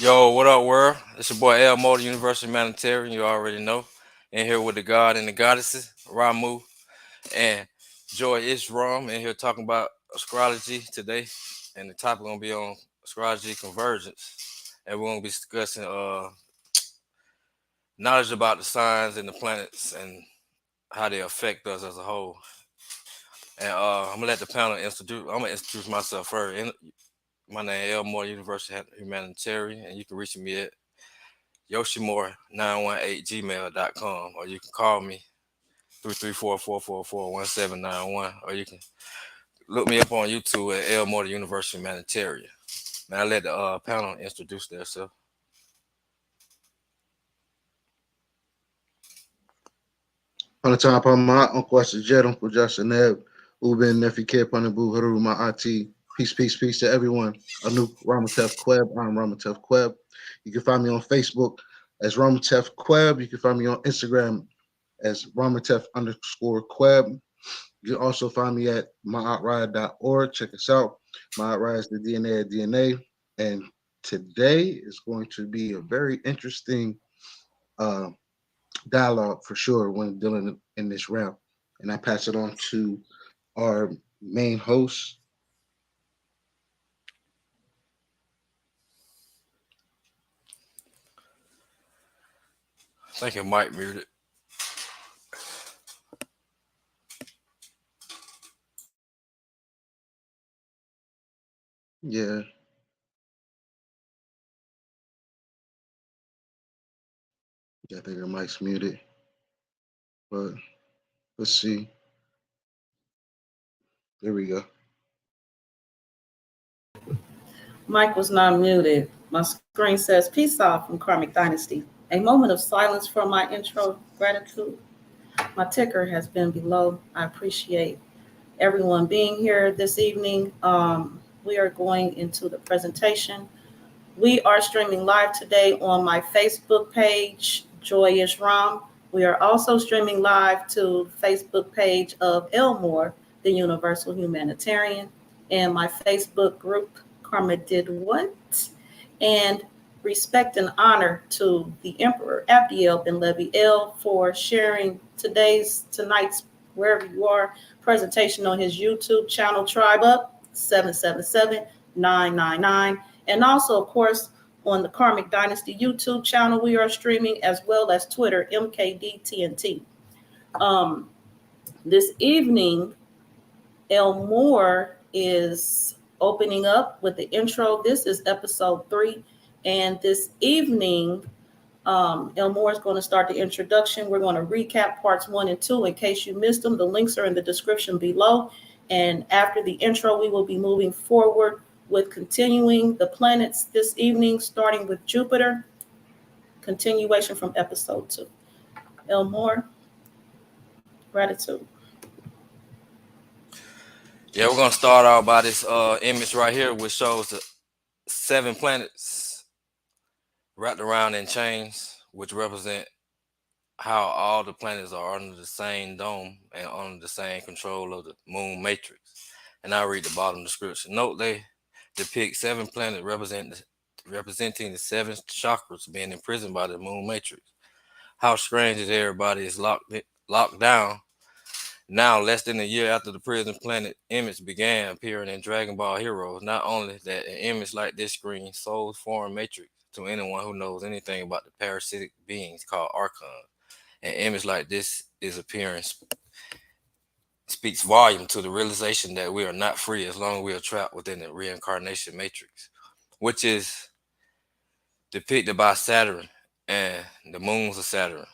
Yo, what up, world? It's your boy El Mo, the Universal Humanitarian. You already know. In here with the God and the Goddesses, Ramu and Joy Ishram. In here talking about astrology today, and the topic gonna be on astrology convergence, and we're gonna be discussing knowledge about the signs and the planets and how they affect us as a whole. And I'm gonna let the panel introduce. I'm gonna introduce myself first. My name is El Mo, Universal Humanitarian, and you can reach me at Yoshimore918gmail.com, or you can call me 334-444-1791, or you can look me up on YouTube at El Moore, the Universal Humanitarian. Now I let the panel introduce themselves. On the top of my Uncle Jet, Uncle Justin Neb, Ubin, Nefi Kip, Boo Haru, my auntie. Peace to everyone. Anuk Ramatef Kweb. I'm Ramatef Kweb. You can find me on Facebook as Ramatef Kweb. You can find me on Instagram as Ramatef_Kweb. You can also find me at myoutRide.org. Check us out. My Outride is the DNA of DNA. And today is going to be a very interesting dialogue for sure when dealing in this realm. And I pass it on to our main host. I think it might muted. Yeah. I think your mic's muted. But let's see. There we go. Mike was not muted. My screen says, "Peace out from Karmic Dynasty. A moment of silence for my intro gratitude." My ticker has been below. I appreciate everyone being here this evening. We are going into the presentation. We are streaming live today on my Facebook page, Joyous Ram. We are also streaming live to the Facebook page of Elmore, the Universal Humanitarian, and my Facebook group, Karma Did What? And respect and honor to the Emperor Abdiel Ben Levi for sharing tonight's wherever you are presentation on his YouTube channel Tribe Up 777-999, and also of course on the Karmic Dynasty YouTube channel we are streaming, as well as Twitter MKD TNT. This evening Elmore is opening up with the intro. This is episode 3. And this evening, Elmore is going to start the introduction. We're going to recap parts 1 and 2 in case you missed them. The links are in the description below. And after the intro, we will be moving forward with continuing the planets this evening, starting with Jupiter, continuation from episode 2. Elmore, gratitude. Yeah, we're gonna start out by this image right here, which shows the 7 planets wrapped around in chains, which represent how all the planets are under the same dome and under the same control of the moon matrix. And I read the bottom description. Note they depict 7 planets representing the 7 chakras being imprisoned by the moon matrix. How strange is everybody is locked down now, less than a year after the prison planet image began appearing in Dragon Ball Heroes. Not only that, an image like this screams soul foreign matrix to anyone who knows anything about the parasitic beings called archons. An image like this is appearing speaks volume to the realization that we are not free as long as we are trapped within the reincarnation matrix, which is depicted by Saturn and the moons of Saturn,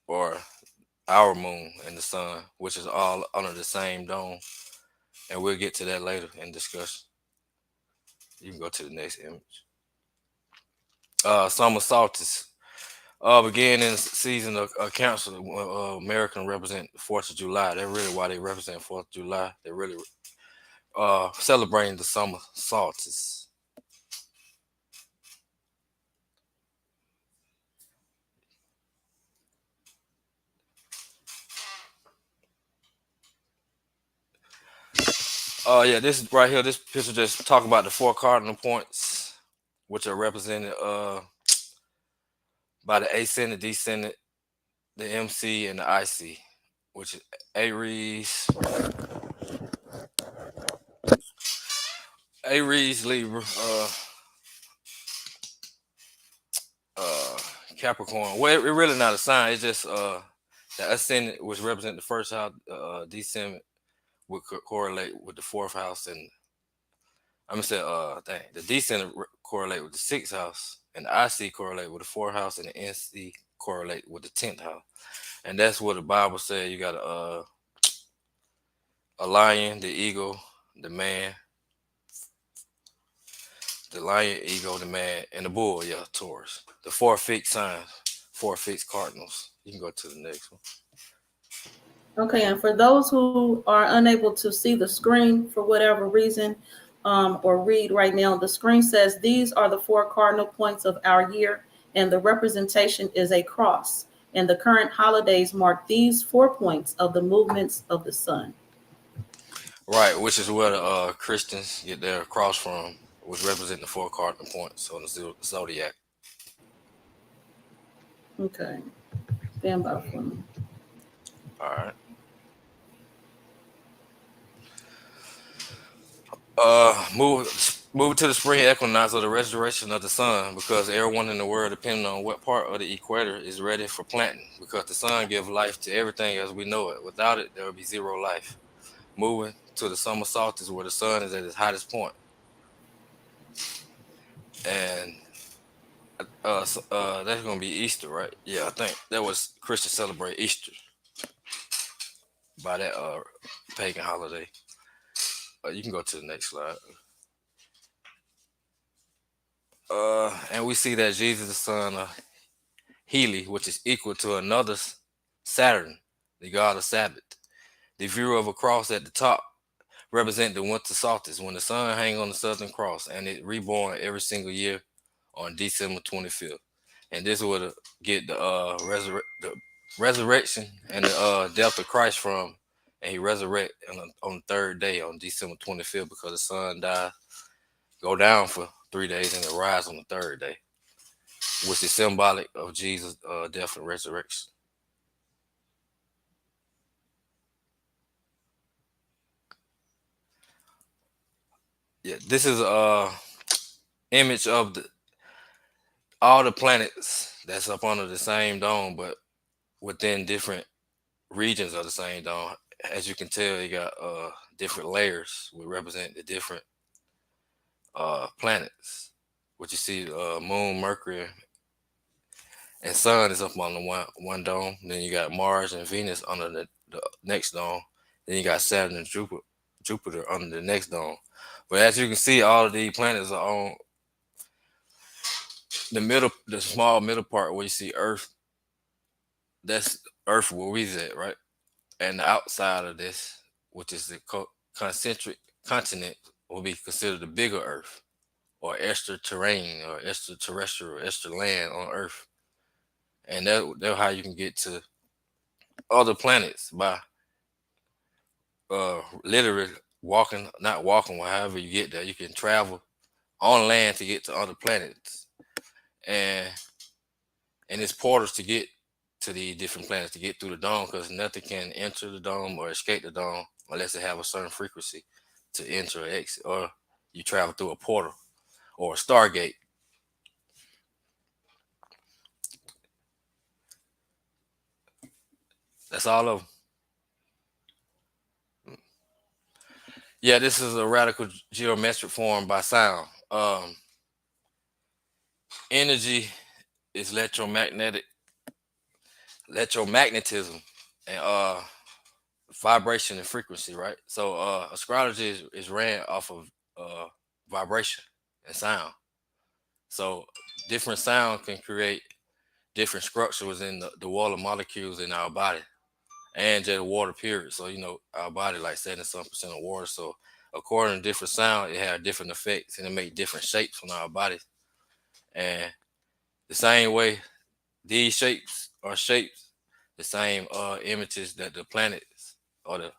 or our moon and the sun, which is all under the same dome. And we'll get to that later in discussion. You can go to the next image. Summer solstice. Began in the season of Cancer. American represent the 4th of July. That's really why they represent 4th of July. They really celebrating the summer solstice. Yeah, this is right here. This picture just talk about the 4 cardinal points, which are represented by the ascendant, descendant, the MC, and the IC, which is Aries, Libra, uh, Capricorn. Well, it really not a sign. It's just the ascendant, which represent the first house, descendant would correlate with the fourth house, and I'm gonna say the descendant correlate with the sixth house, and the IC correlate with the fourth house, and the NC correlate with the 10th house. And that's what the Bible said. You got a lion, the eagle, the man, the lion, eagle, the man, and the bull. Yeah, Taurus. The four fixed signs, four fixed cardinals. You can go to the next one. Okay, and for those who are unable to see the screen for whatever reason, or read right now, the screen says these are the four cardinal points of our year, and the representation is a cross. And the current holidays mark these 4 points of the movements of the sun. Right, which is where the Christians get their cross from, which represent the four cardinal points on the zodiac. Okay, stand by for me. All right. Move to the spring equinox or the restoration of the sun, because everyone in the world, depending on what part of the equator, is ready for planting, because the sun gives life to everything as we know it. Without it, there will be zero life. Moving to the summer solstice, where the sun is at its hottest point, and that's gonna be Easter, right? Yeah, I think that was Christians celebrate Easter by that pagan holiday. You can go to the next slide. And we see that Jesus, the son of Heli, which is equal to another Saturn, the god of Sabbath. The view of a cross at the top represent the winter solstice, when the sun hangs on the southern cross, and it reborn every single year on December 25th. And this would get the resurrection and the death of Christ from, and he resurrect on the third day on December 25th, because the sun died, go down for 3 days, and it rise on the third day, which is symbolic of Jesus' death and resurrection. Yeah, this is image of all the planets that's up under the same dome, but within different regions of the same dome. As you can tell, you got different layers which represent the different planets. What you see, Moon, Mercury, and Sun is up on the one dome. Then you got Mars and Venus under the next dome. Then you got Saturn and Jupiter under the next dome. But as you can see, all of these planets are on the small middle part where you see Earth. That's Earth where we's at, right? And the outside of this, which is the concentric continent, will be considered the bigger Earth, or extraterranean, or extraterrestrial, extra land on Earth. And that's how you can get to other planets by literally walking, not walking, however you get there. You can travel on land to get to other planets, and it's portals to get to the different planets, to get through the dome, because nothing can enter the dome or escape the dome unless it have a certain frequency to enter or exit, or you travel through a portal or a stargate. That's all of them. Yeah, this is a radical geometric form by sound. Energy is electromagnetism, and vibration and frequency, right? So astrology is ran off of vibration and sound. So different sound can create different structures within the water molecules in our body, and just water period. So our body like 70% of water. So according to different sound, it has different effects, and it make different shapes on our bodies. And the same way, these shapes are shapes the same images that the planets, or the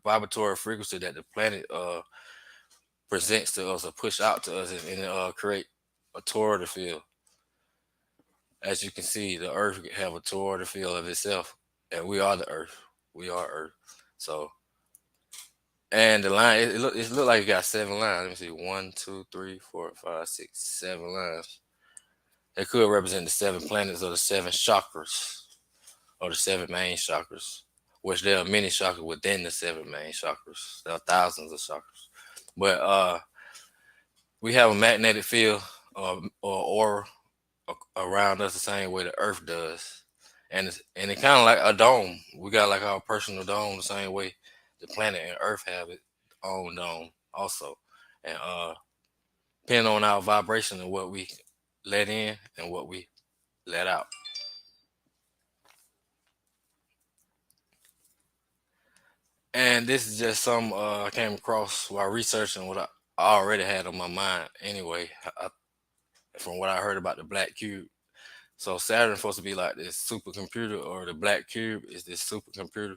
vibratory frequency that the planet presents to us or push out to us, and create a toroidal field. As you can see, the Earth have a toroidal field of itself, and we are the Earth. We are Earth. So, and the line, it look like it got 7 lines. Let me see, 1, 2, 3, 4, 5, 6, 7 lines. It could represent the 7 planets or the 7 chakras or the 7 main chakras, which there are many chakras within the 7 main chakras. There are thousands of chakras, but we have a magnetic field or aura around us the same way the Earth does, and it kind of like a dome. We got like our personal dome the same way the planet and Earth have its own dome also, and depending on our vibration and what we let in and what we let out. And this is just some I came across while researching what I already had on my mind anyway, from what I heard about the black cube. So Saturn's supposed to be like this supercomputer, or the black cube is this supercomputer,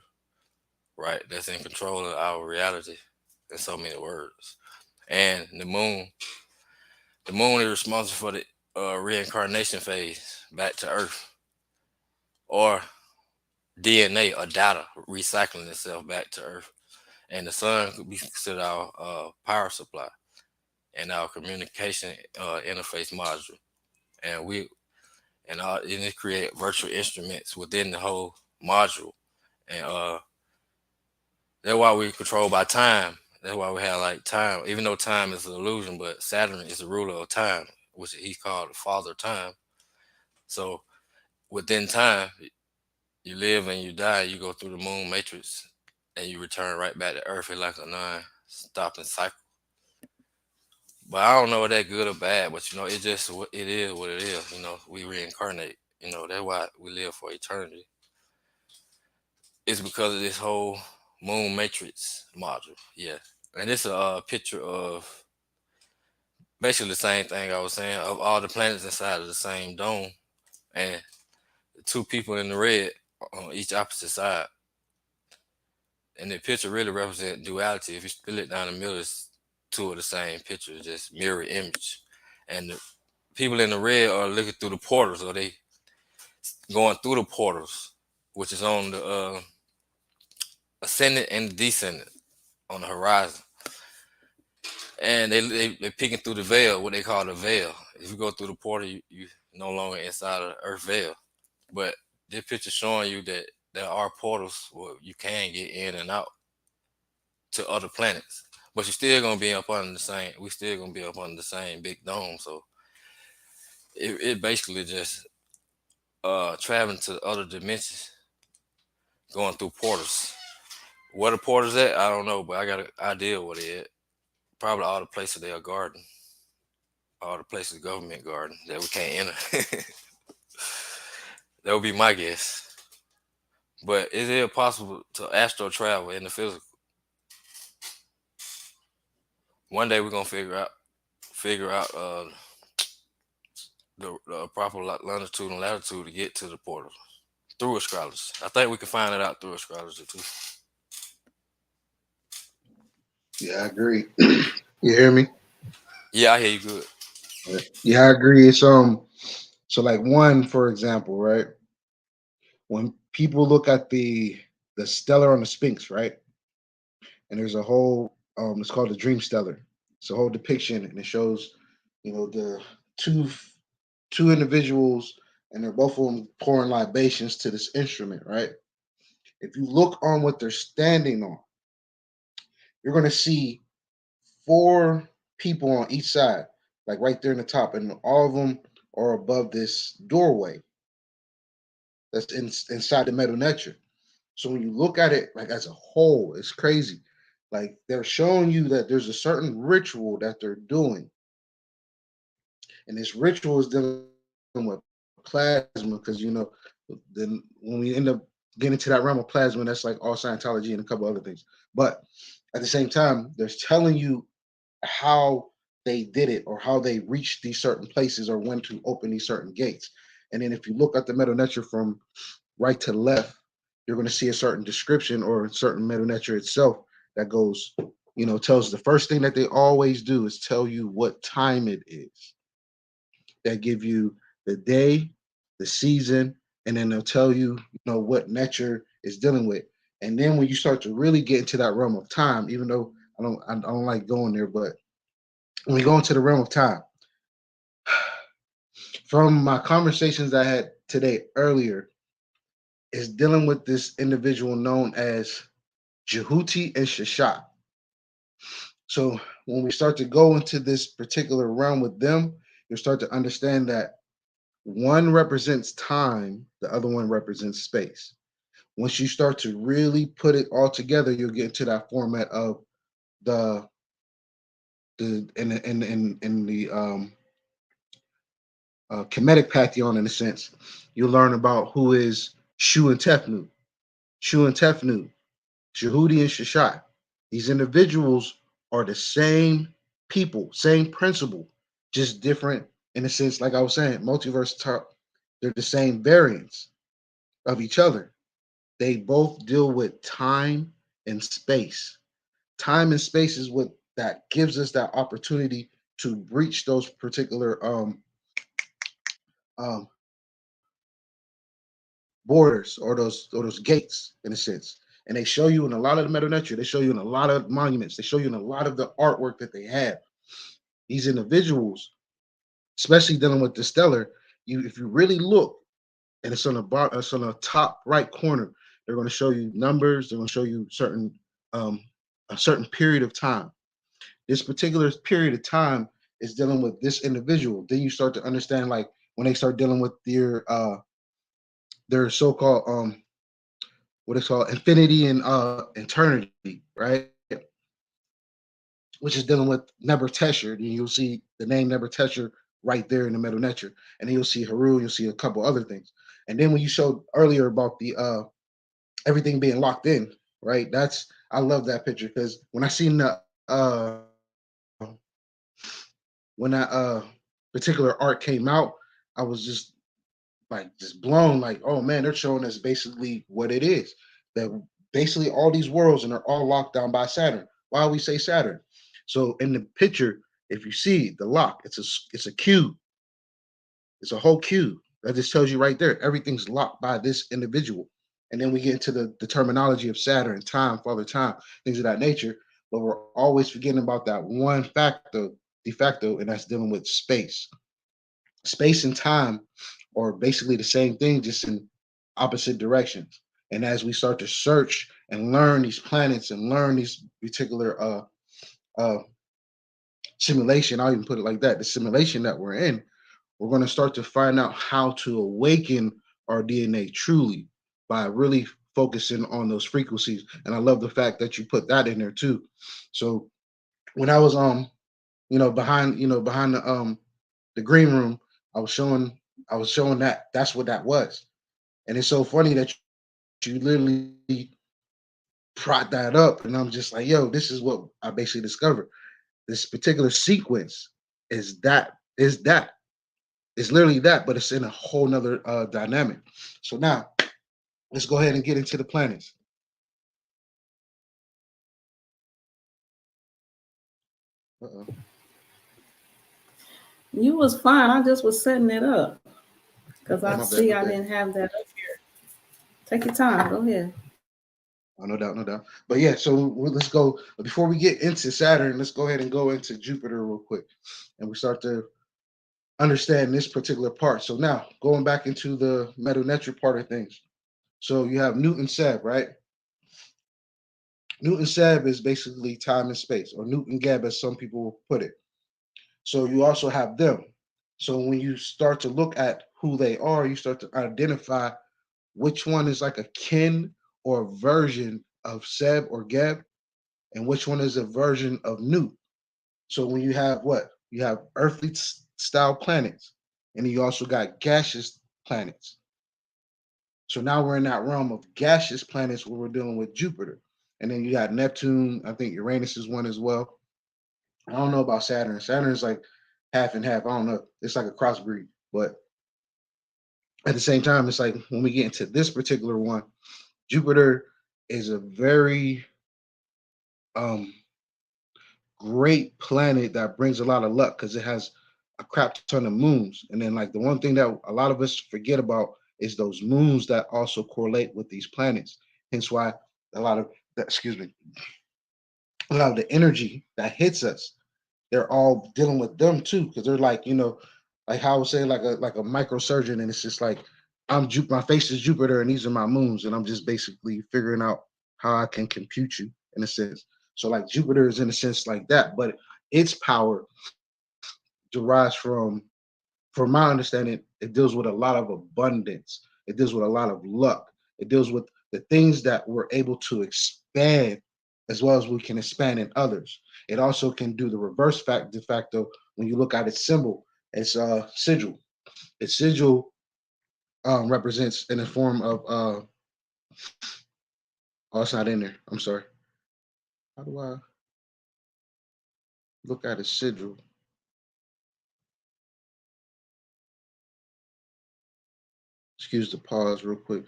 right? That's in control of our reality in so many words. And the moon is responsible for the reincarnation phase back to Earth, or DNA or data recycling itself back to Earth. And the sun could be considered our power supply and our communication interface module. And it create virtual instruments within the whole module. And that's why we're controlled by time. That's why we have like time, even though time is an illusion, but Saturn is the ruler of time, which he's called the father of time. So within time, you live and you die, you go through the moon matrix and you return right back to Earth. It's like a non-stopping cycle. But I don't know if that's good or bad, but it just it is what it is. We reincarnate. That's why we live for eternity. It's because of this whole moon matrix module. Yeah. And it's a picture of basically the same thing I was saying, of all the planets inside of the same dome, and the 2 people in the red on each opposite side. And the picture really represents duality. If you split it down the middle, it's 2 of the same picture, just mirror image. And the people in the red are looking through the portals, or they going through the portals, which is on the ascendant and the descendant on the horizon. And they're peeking through the veil, what they call the veil. If you go through the portal, you no longer inside of the earth veil. But this picture showing you that there are portals where you can get in and out to other planets. But you're still gonna be up under the same. We still gonna be up under the same big dome. So it basically just traveling to other dimensions, going through portals. What the portals at, I don't know, but I got an idea what it is. Probably all the places they are guarding, all the places government guarding that we can't enter. That would be my guess. But is it possible to astral travel in the physical? One day we're gonna figure out the proper longitude and latitude to get to the portal through astrology. I think we can find it out through astrology too. Yeah, I agree. You hear me? Yeah, I hear you good. Yeah, I agree. It's so like one, for example, right? When people look at the stellar on the Sphinx, right? And there's a whole it's called the dream stellar. It's a whole depiction, and it shows, the two individuals, and they're both of them pouring libations to this instrument, right? If you look on what they're standing on, you're going to see 4 people on each side, like right there in the top, and all of them are above this doorway that's inside the metal nature. So when you look at it like as a whole, it's crazy. Like they're showing you that there's a certain ritual that they're doing, and this ritual is dealing with plasma, because then when we end up getting to that realm of plasma, that's like all Scientology and a couple other things. But at the same time, they're telling you how they did it, or how they reached these certain places, or when to open these certain gates. And then if you look at the metal nature from right to left, you're going to see a certain description or a certain metal nature itself that goes, tells the first thing that they always do is tell you what time it is. that give you the day, the season, and then they'll tell you, what nature is dealing with. And then when you start to really get into that realm of time, even though I don't like going there, but when we go into the realm of time, from my conversations I had today earlier, is dealing with this individual known as Jehuti and Shashat. So when we start to go into this particular realm with them, you'll start to understand that one represents time, the other one represents space. Once you start to really put it all together, you'll get into that format of the Kemetic pantheon, in a sense. You'll learn about who is Shu and Tefnu. Shu and Tefnu, Shehudi and Shashat. These individuals are the same people, same principle, just different in a sense. Like I was saying, multiverse talk, they're the same variants of each other. They both deal with time and space. Time and space is what that gives us that opportunity to breach those particular um, borders or those gates in a sense. And they show you in a lot of the meta nature, they show you in a lot of monuments, they show you in a lot of the artwork that they have. These individuals, especially dealing with the stellar, if you really look, and it's on the bottom, it's on the top right corner, they're going to show you numbers, they're going to show you um a certain period of time. This particular period of time is dealing with this individual. Then you start to understand, like when they start dealing with their so-called what it's called infinity and eternity, right? Which is dealing with Neber Tesher. And you'll see the name Neber Tesher right there in the middle nature. And then you'll see Haru, you'll see a couple other things. And then when you showed earlier about the everything being locked in, right? I love that picture because when I seen the when that particular art came out, I was just blown, like, oh man, they're showing us basically what it is. That basically all these worlds and they're all locked down by Saturn. Why do we say Saturn? So in the picture, if you see the lock, it's a cube. It's a whole cube. That just tells you right there, everything's locked by this individual. And then we get into the terminology of Saturn, time, father time, things of that nature. But we're always forgetting about that one factor, de facto, and that's dealing with space. Space and time are basically the same thing, just in opposite directions. And as we start to search and learn these planets and learn these particular uh, simulation, I'll even put it like that, the simulation that we're in, we're going to start to find out how to awaken our DNA truly by really focusing on those frequencies. And I love the fact that you put that in there too. So when I was behind the green room, I was showing that that's what that was. And it's so funny that you literally brought that up, and I'm just like, yo, this is what I basically discovered. This particular sequence is it's literally that, but it's in a whole nother dynamic. So now let's go ahead and get into the planets. Uh-oh. You was fine. I just was setting it up because Oh, I my bad, see my I bad. didn't have that up here. Take your time. Go ahead. Oh, no doubt, no doubt. But yeah, so let's go. Before we get into Saturn, let's go ahead and go into Jupiter real quick. And we start to understand this particular part. So now going back into the metanetric part of things. So you have Newton Seb, right? Newton Seb is basically time and space, or Newton Geb, as some people will put it. So you also have them. So when you start to look at who they are, you start to identify which one is like a kin or a version of Seb or Geb, and which one is a version of Newt. So when you have what? You have earthly style planets, and then you also got gaseous planets. So now we're in that realm of gaseous planets where we're dealing with Jupiter. And then you got Neptune. I think Uranus is one as well. I don't know about Saturn. Saturn is like half and half. I don't know. It's like a crossbreed. But at the same time, it's like when we get into this particular one, Jupiter is a very um great planet that brings a lot of luck because it has a crap ton of moons. And then like the one thing that a lot of us forget about is those moons that also correlate with these planets. Hence why a lot of excuse me, a lot of the energy that hits us, they're all dealing with them too, because they're like, like how I would say, like a microsurgeon, and it's just like my face is Jupiter, and these are my moons, and I'm just basically figuring out how I can compute you in a sense. So like Jupiter is in a sense like that, but its power derives from my understanding, it deals with a lot of abundance. It deals with a lot of luck. It deals with the things that we're able to expand as well as we can expand in others. It also can do the reverse de facto when you look at its symbol. It's sigil. Its sigil represents in the form of oh, it's not in there. I'm sorry. How do I look at its sigil? Excuse the pause real quick.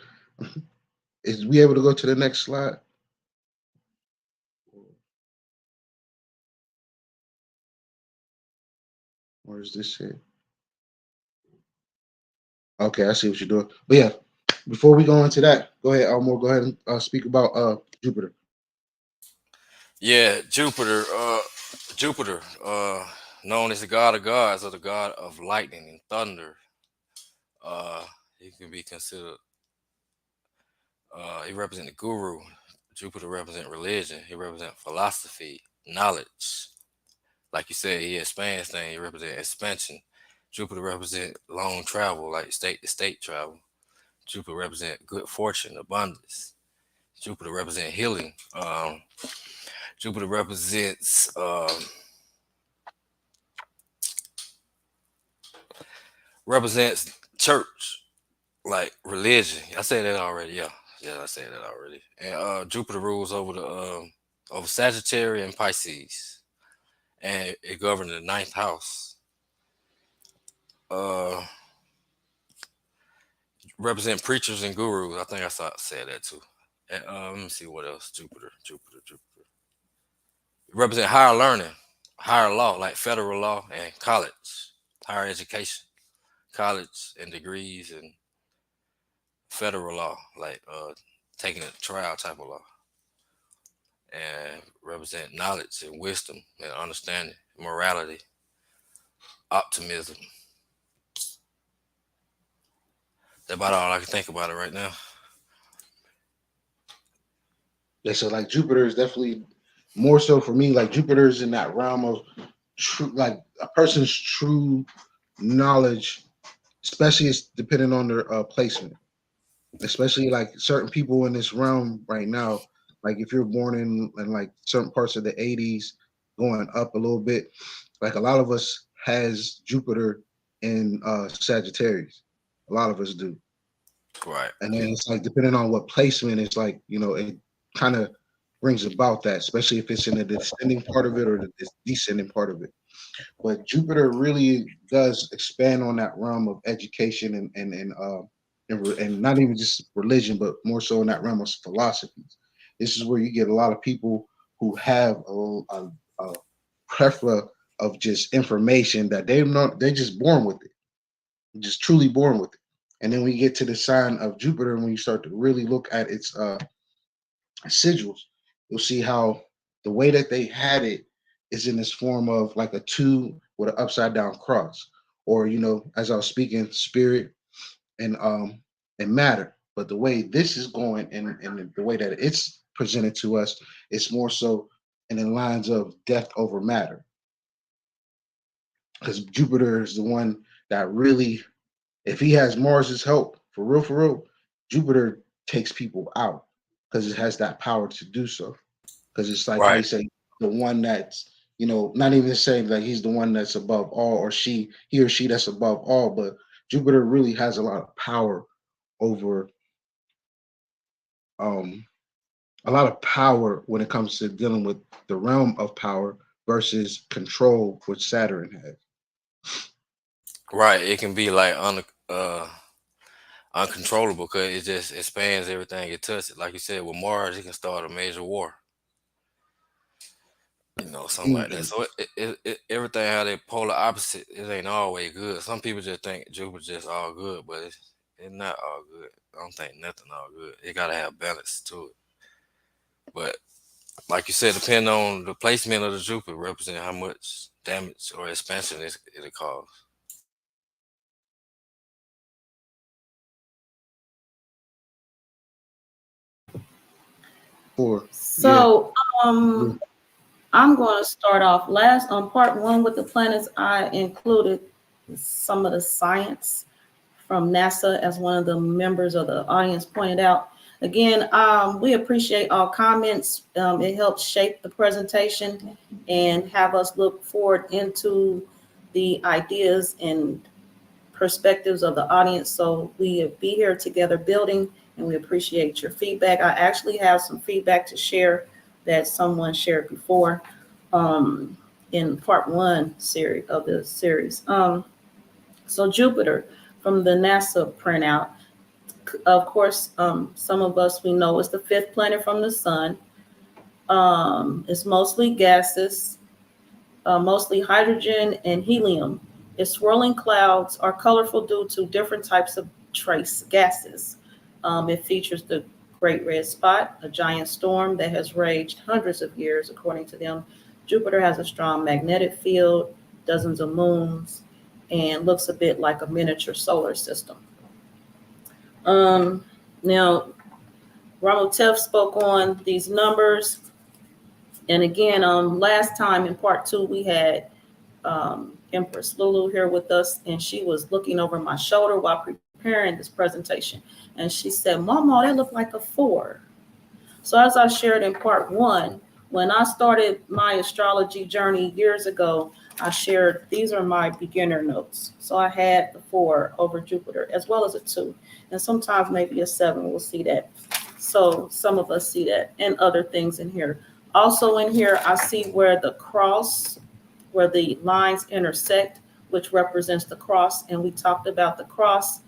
Is we able to go to the next slide? Or is this it? Okay, I see what you're doing. But yeah, before we go into that, go ahead, Elmore. Go ahead and speak about Jupiter. Yeah, Jupiter, known as the god of gods or the god of lightning and thunder. He can be considered. He represents the guru. Jupiter represents religion. He represents philosophy, knowledge. Like you said, he expands things. He represents expansion. Jupiter represents long travel, like state to state travel. Jupiter represents good fortune, abundance. Jupiter represents healing. Jupiter represents church, like religion. I said that already. Yeah, yeah, I said that already. And Jupiter rules over the over Sagittarius and Pisces, and it governs the ninth house. Uh, represent preachers and gurus. I think said that too. And let me see what else. Jupiter. Represent higher learning, higher law, like federal law and college, higher education, college and degrees and federal law, like taking a trial type of law. And represent knowledge and wisdom and understanding, morality, optimism. That's about all I can think about it right now. Yeah, so like Jupiter is definitely more so for me. Like Jupiter is in that realm of true, like a person's true knowledge, especially it's depending on their placement. Especially like certain people in this realm right now. Like if you're born in like certain parts of the 80s, going up a little bit, like a lot of us has Jupiter in Sagittarius. A lot of us do. Right. And then it's like depending on what placement, it's like, it kind of brings about that, especially if it's in the descending part of it or the descending part of it. But Jupiter really does expand on that realm of education and not even just religion, but more so in that realm of philosophies. This is where you get a lot of people who have a plethora of just information that they're just born with it, just truly born with it. And then we get to the sign of Jupiter, and when you start to really look at its sigils, you'll see how the way that they had it is in this form of like a two with an upside down cross, or as I was speaking, spirit and matter. But the way this is going and the way that it's presented to us, it's more so in the lines of death over matter, because Jupiter is the one that really, if he has Mars's help, for real, Jupiter takes people out because it has that power to do so. Because it's like how you Right. say the one that's not even saying like he's the one that's above all, or he or she that's above all, but Jupiter really has a lot of power over um a lot of power when it comes to dealing with the realm of power versus control, which Saturn has. Right. It can be like uncontrollable because it just expands everything it touches. Like you said, with Mars, it can start a major war. something like that. So everything how they polar opposite, it ain't always good. Some people just think Jupiter just all good, but it's not all good. I don't think nothing all good. It gotta have balance to it. But like you said, depending on the placement of the Jupiter, represent how much damage or expansion it'll cause. So I'm going to start off last on part one with the planets. I included some of the science from NASA, as one of the members of the audience pointed out. Again, we appreciate all comments. It helps shape the presentation and have us look forward into the ideas and perspectives of the audience. So we be here together building, and we appreciate your feedback. I actually have some feedback to share that someone shared before in part one series of the series. So Jupiter from the NASA printout, of course, some of us, we know it's the fifth planet from the sun. It's mostly gases, mostly hydrogen and helium. Its swirling clouds are colorful due to different types of trace gases. It features the Great Red Spot, a giant storm that has raged hundreds of years, according to them. Jupiter has a strong magnetic field, dozens of moons, and looks a bit like a miniature solar system. Now, Ramotev spoke on these numbers. And again, last time in part two, we had Empress Lulu here with us, and she was looking over my shoulder while preparing this presentation. And she said, Mama, that looked like a 4. So as I shared in part one, when I started my astrology journey years ago, I shared, these are my beginner notes. So I had the 4 over Jupiter, as well as a 2. And sometimes maybe a 7, we'll see that. So some of us see that, and other things in here. Also in here, I see where the cross, where the lines intersect, which represents the cross. And we talked about the cross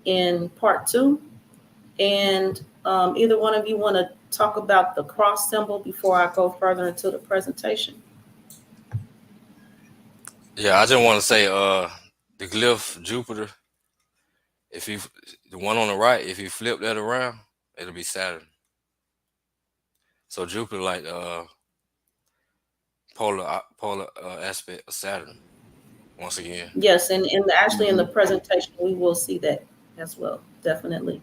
in part 2. And either one of you want to talk about the cross symbol before I go further into the presentation? Yeah, I just want to say the glyph Jupiter, if you the one on the right, if you flip that around, it'll be Saturn. So Jupiter like polar aspect of Saturn once again. Yes, and actually in the presentation we will see that as well, definitely.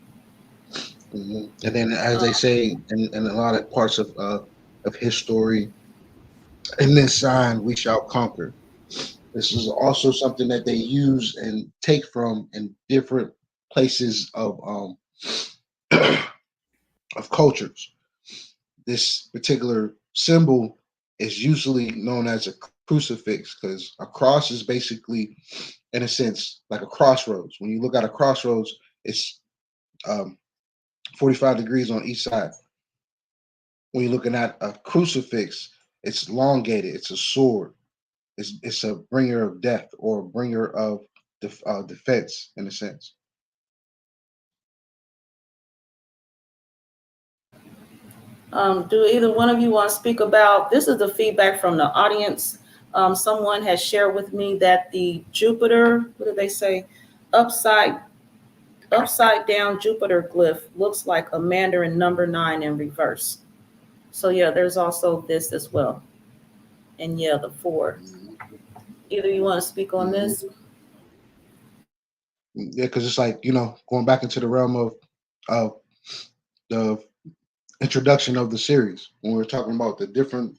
And then, as they say in a lot of parts of history, in this sign we shall conquer. This is also something that they use and take from in different places of of cultures. This particular symbol is usually known as a crucifix, because a cross is basically, in a sense, like a crossroads. When you look at a crossroads, it's 45 degrees on each side. When you're looking at a crucifix, it's elongated. It's a sword. It's a bringer of death, or a bringer of defense, in a sense. Do either one of you want to speak about, this is the feedback from the audience. Someone has shared with me that the Jupiter, what did they say? Upside down Jupiter glyph looks like a Mandarin number 9 in reverse. So yeah, there's also this as well. And yeah, the 4. Either you want to speak on this? Yeah, because it's like, going back into the realm of the introduction of the series, when we're talking about the different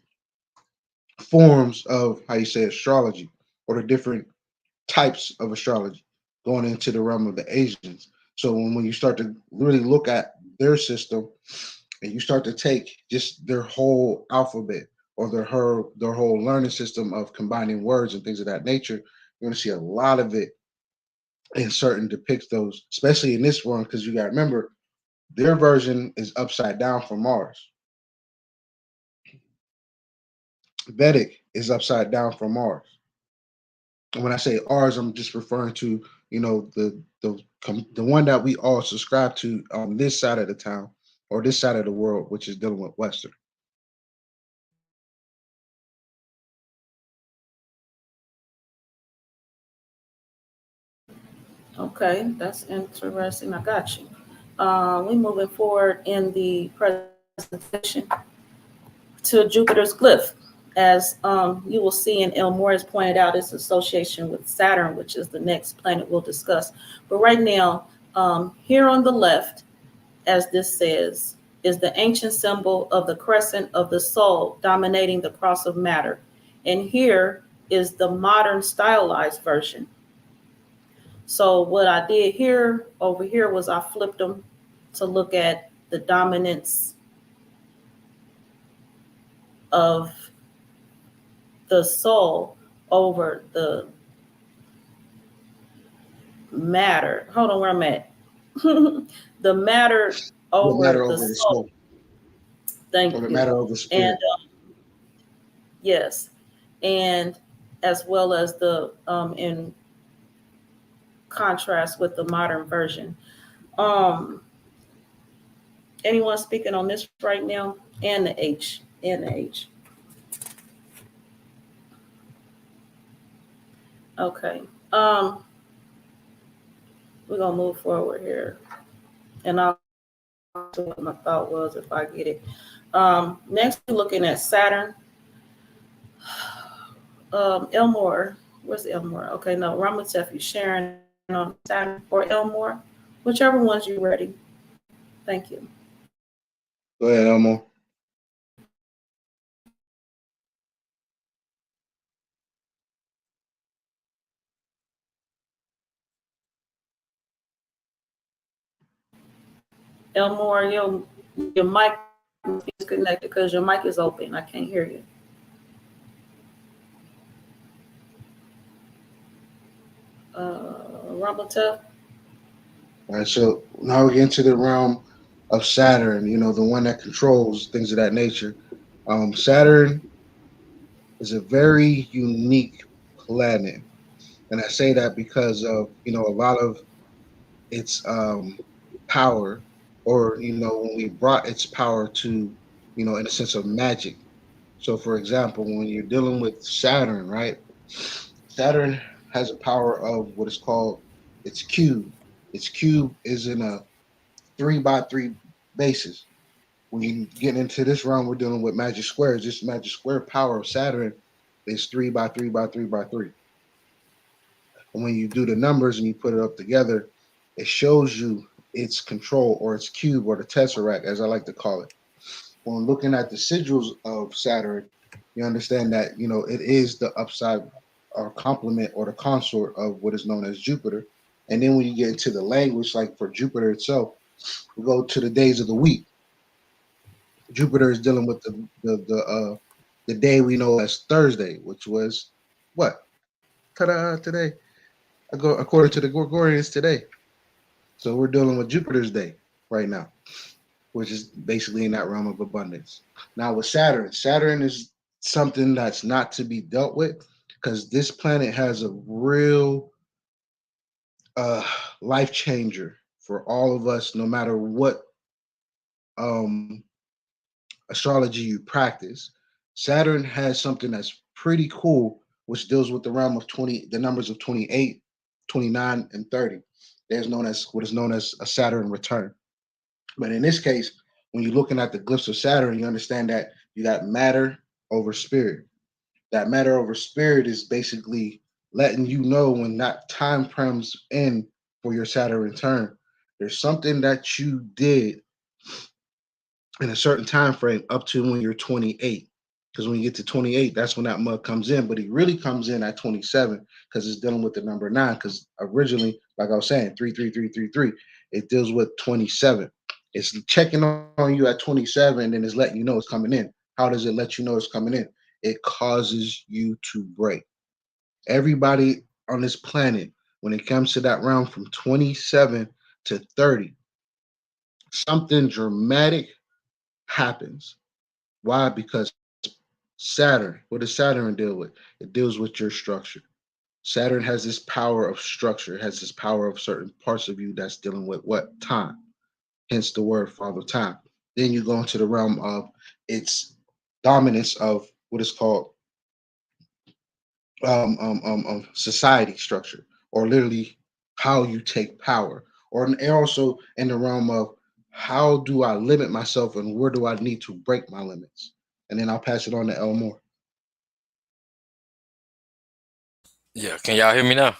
forms of, how you say, astrology, or the different types of astrology, going into the realm of the Asians. So when you start to really look at their system, and you start to take just their whole alphabet, or their whole learning system of combining words and things of that nature, you're going to see a lot of it in certain depicts those, especially in this one, because you got to remember, their version is upside down from Mars. Vedic is upside down from Mars. And when I say ours, I'm just referring to, the one that we all subscribe to on this side of the town, or this side of the world, which is dealing with Western. Okay, that's interesting. I got you. We moving forward in the presentation to Jupiter's glyph. As you will see, and Elmore has pointed out, its association with Saturn, which is the next planet we'll discuss. But right now, here on the left, as this says, is the ancient symbol of the crescent of the soul dominating the cross of matter. And here is the modern stylized version. So what I did here, over here, was I flipped them to look at the dominance of the soul over the matter. Hold on, where I'm at. The matter The over matter the over the soul, soul. Thank or the you. matter over And spirit. yes, and as well as the in contrast with the modern version. Um, anyone speaking on this right now? And the H, and the H. Okay. Um, we're gonna move forward here, and I'll to what my thought was if I get it. Next, we're looking at Saturn. Elmore, where's Elmore? Okay, no, Ramatef, you sharing on Saturn or Elmore, whichever one's you ready. Thank you. Go ahead, Elmo. Elmore, your mic is disconnected because your mic is open. I can't hear you. Ramatef. All right, so now we get into the realm of Saturn, the one that controls things of that nature. Saturn is a very unique planet. And I say that because of, a lot of its power, or, when we brought its power to, in a sense of magic. So, for example, when you're dealing with Saturn, right? Saturn has a power of what is called its cube. Its cube is in a 3 by 3 basis. When you get into this realm, we're dealing with magic squares. This magic square power of Saturn is 3 by 3 by 3 by 3. And when you do the numbers and you put it up together, it shows you its control, or its cube, or the tesseract, as I like to call it. When looking at the sigils of Saturn, you understand that it is the upside or complement or the consort of what is known as Jupiter. And then when you get into the language, like for Jupiter itself, we go to the days of the week. Jupiter is dealing with the day we know as Thursday, which was what? Ta-da! Today, I go according to the Gregorians today. So we're dealing with Jupiter's day right now, which is basically in that realm of abundance. Now with Saturn, Saturn is something that's not to be dealt with, because this planet has a real uh, life changer for all of us, no matter what um, astrology you practice. Saturn has something that's pretty cool, which deals with the realm of 20, the numbers of 28, 29, and 30. There's known as what is known as a Saturn return. But in this case, when you're looking at the glyphs of Saturn, you understand that you got matter over spirit. That matter over spirit is basically letting you know when that time comes in for your Saturn return. There's something that you did in a certain time frame up to when you're 28. Because when you get to 28, that's when that mug comes in. But he really comes in at 27 because it's dealing with the number 9. Because originally, like I was saying, 33333, it deals with 27. It's checking on you at 27, and it's letting you know it's coming in. How does it let you know it's coming in? It causes you to break. Everybody on this planet, when it comes to that round from 27 to 30, something dramatic happens. Why? Because Saturn, what does Saturn deal with? It deals with your structure. Saturn has this power of structure, it has this power of certain parts of you that's dealing with what? Time. Hence the word Father Time. Then you go into the realm of its dominance of what is called society structure, or literally how you take power, and also in the realm of how do I limit myself and where do I need to break my limits. And then I'll pass it on to Elmore. Yeah, can y'all hear me now?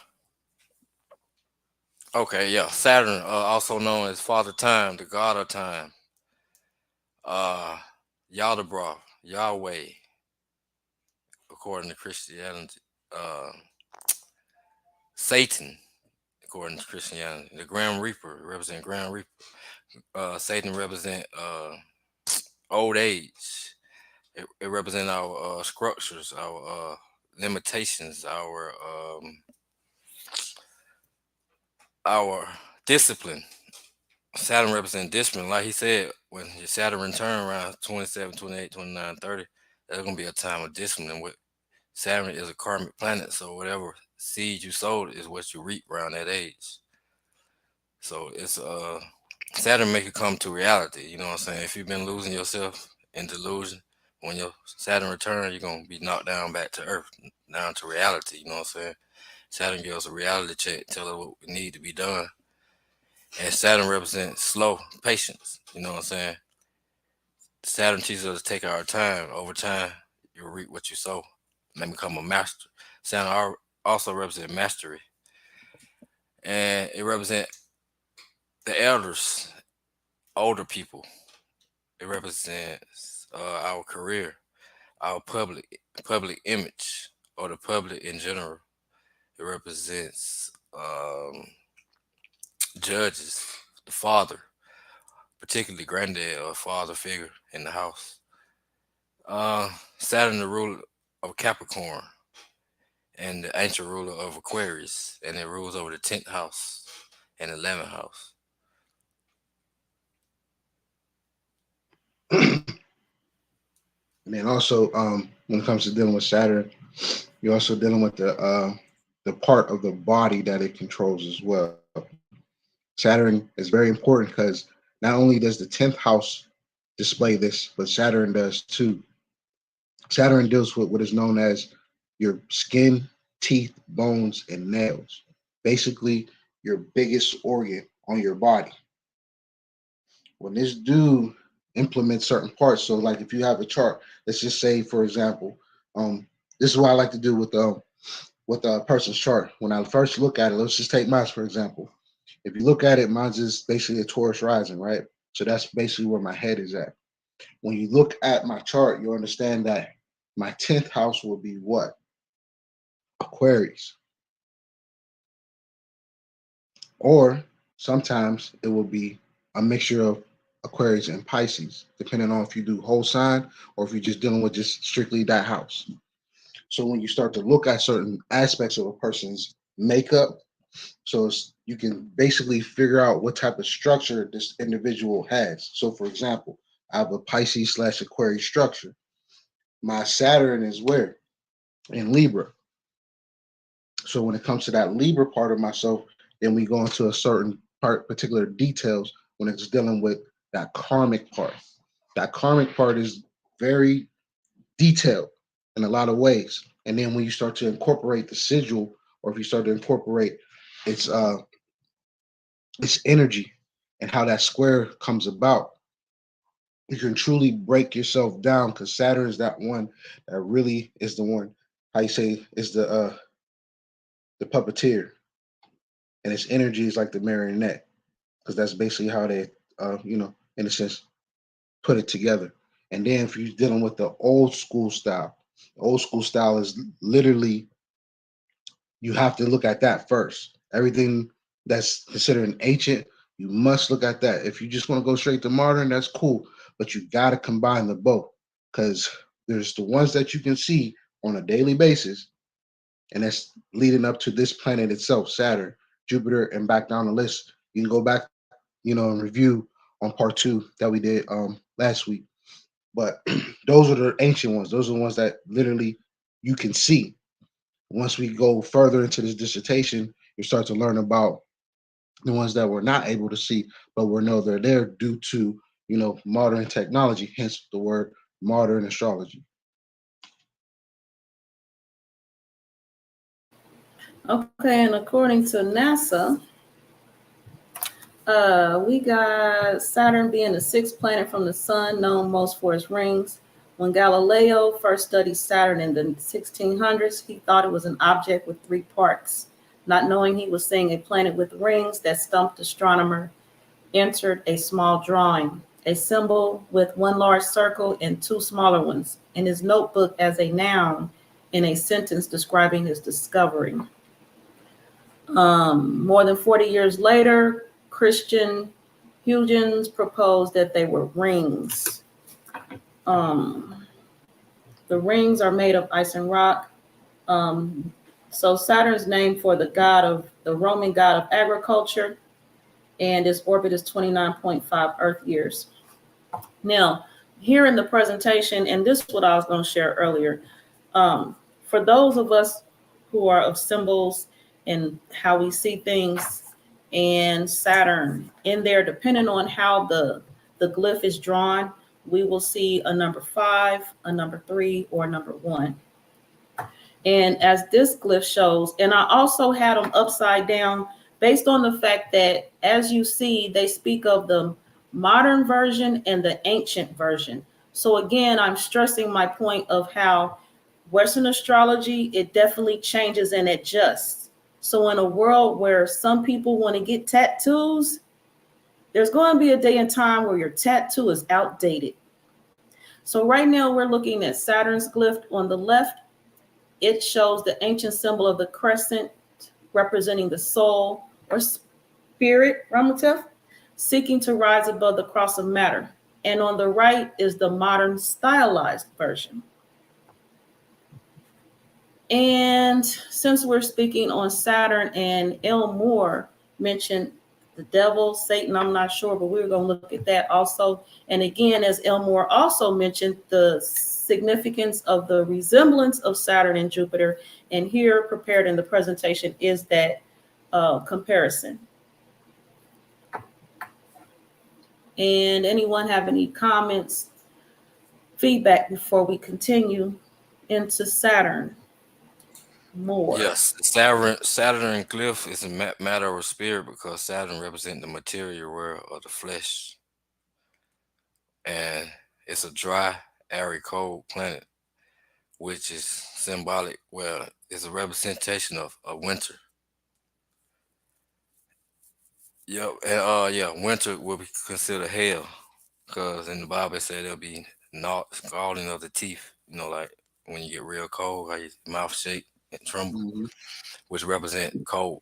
Okay, yeah. Saturn, also known as Father Time, the God of Time. Uh, Yaldabaoth, Yahweh, according to Christianity. Uh, Satan, according to Christianity. The Grand Reaper represent Grand Reaper. Satan represent old age. It represents our structures, our limitations, our discipline. Saturn represents discipline. Like he said, when your Saturn return around 27, 28, 29, 30, there's going to be a time of discipline. With Saturn is a karmic planet, so whatever seed you sowed is what you reap around that age. So it's Saturn make it come to reality. You know what I'm saying? If you've been losing yourself in delusion, when your Saturn return, you're gonna be knocked down back to Earth, down to reality. You know what I'm saying? Saturn gives us a reality check, tell us what we need to be done. And Saturn represents slow patience. You know what I'm saying? Saturn teaches us to take our time. Over time, you reap what you sow and then become a master. Saturn also represents mastery. And it represents the elders, older people. It represents our career, our public image, or the public in general. It represents judges, the father, particularly granddad or father figure in the house. Saturn, the ruler of Capricorn, and the ancient ruler of Aquarius, and it rules over the 10th house and 11th house. And then also, when it comes to dealing with Saturn, you're also dealing with the part of the body that it controls as well. Saturn is very important because not only does the 10th house display this, but Saturn does too. Saturn deals with what is known as your skin, teeth, bones, and nails. Basically, your biggest organ on your body. When this dude implements certain parts, so like if you have a chart, let's just say, for example, this is what I like to do with a person's chart. When I first look at it, let's just take mine for example. If you look at it, mine's is basically a Taurus rising, right? So that's basically where my head is at. When you look at my chart, you'll understand that my 10th house will be what? Aquarius. Or sometimes it will be a mixture of Aquarius and Pisces, depending on if you do whole sign or if you're just dealing with just strictly that house. So when you start to look at certain aspects of a person's makeup, you can basically figure out what type of structure this individual has. So for example, I have a Pisces / Aquarius structure. My Saturn is where? In Libra. So when it comes to that Libra part of myself, then we go into a certain part, particular details when it's dealing with that karmic part. That karmic part is very detailed in a lot of ways. And then when you start to incorporate the sigil, or if you start to incorporate its energy and how that square comes about, you can truly break yourself down because Saturn is that one that really is the one, how you say, is the puppeteer, and its energy is like the marionette because that's basically how they, in a sense, put it together. And then if you're dealing with the old school style is literally, you have to look at that first. Everything that's considered an ancient, you must look at that. If you just want to go straight to modern, that's cool, but you got to combine the both because there's the ones that you can see on a daily basis, and that's leading up to this planet itself, Saturn, Jupiter, and back down the list. You can go back, and review on part 2 that we did last week. But those are the ancient ones. Those are the ones that literally you can see. Once we go further into this dissertation, you start to learn about the ones that we're not able to see, but we know they're there due to, modern technology, hence the word modern astrology. Okay, and according to NASA, We got Saturn being the sixth planet from the sun, known most for its rings. When Galileo first studied Saturn in the 1600s, he thought it was an object with three parts. Not knowing he was seeing a planet with rings, that stumped astronomer entered a small drawing, a symbol with one large circle and two smaller ones, in his notebook as a noun in a sentence describing his discovery. More than 40 years later, Christian Huygens proposed that they were rings. Um, the rings are made of ice and rock. Um, so Saturn's named for the Roman god of agriculture, and its orbit is 29.5 Earth years. Now, here in the presentation, and this is what I was going to share earlier, for those of us who are of symbols and how we see things, and Saturn in there, depending on how the glyph is drawn, we will see a number 5, a number 3, or a number 1. And as this glyph shows, and I also had them upside down based on the fact that, as you see, they speak of the modern version and the ancient version. So again, I'm stressing my point of how Western astrology, it definitely changes and adjusts. So in a world where some people want to get tattoos, there's going to be a day and time where your tattoo is outdated. So right now we're looking at Saturn's glyph on the left. It shows the ancient symbol of the crescent representing the soul or spirit, Ramatev, seeking to rise above the cross of matter. And on the right is the modern stylized version. And since we're speaking on Saturn, and Elmore mentioned the devil, Satan, I'm not sure, but we're going to look at that also. And again, as Elmore also mentioned, the significance of the resemblance of Saturn and Jupiter. And here, prepared in the presentation, is that comparison. And anyone have any comments, feedback before we continue into Saturn? More. Yes, Saturn glyph is a matter of spirit because Saturn represents the material world of the flesh, and it's a dry, arid, cold planet, which is symbolic. Well, it's a representation of winter. Yep, and yeah, winter will be considered hell because in the Bible it said there'll be scalding of the teeth. You know, like when you get real cold, how your mouth shake and tremble, Mm-hmm. which represent cold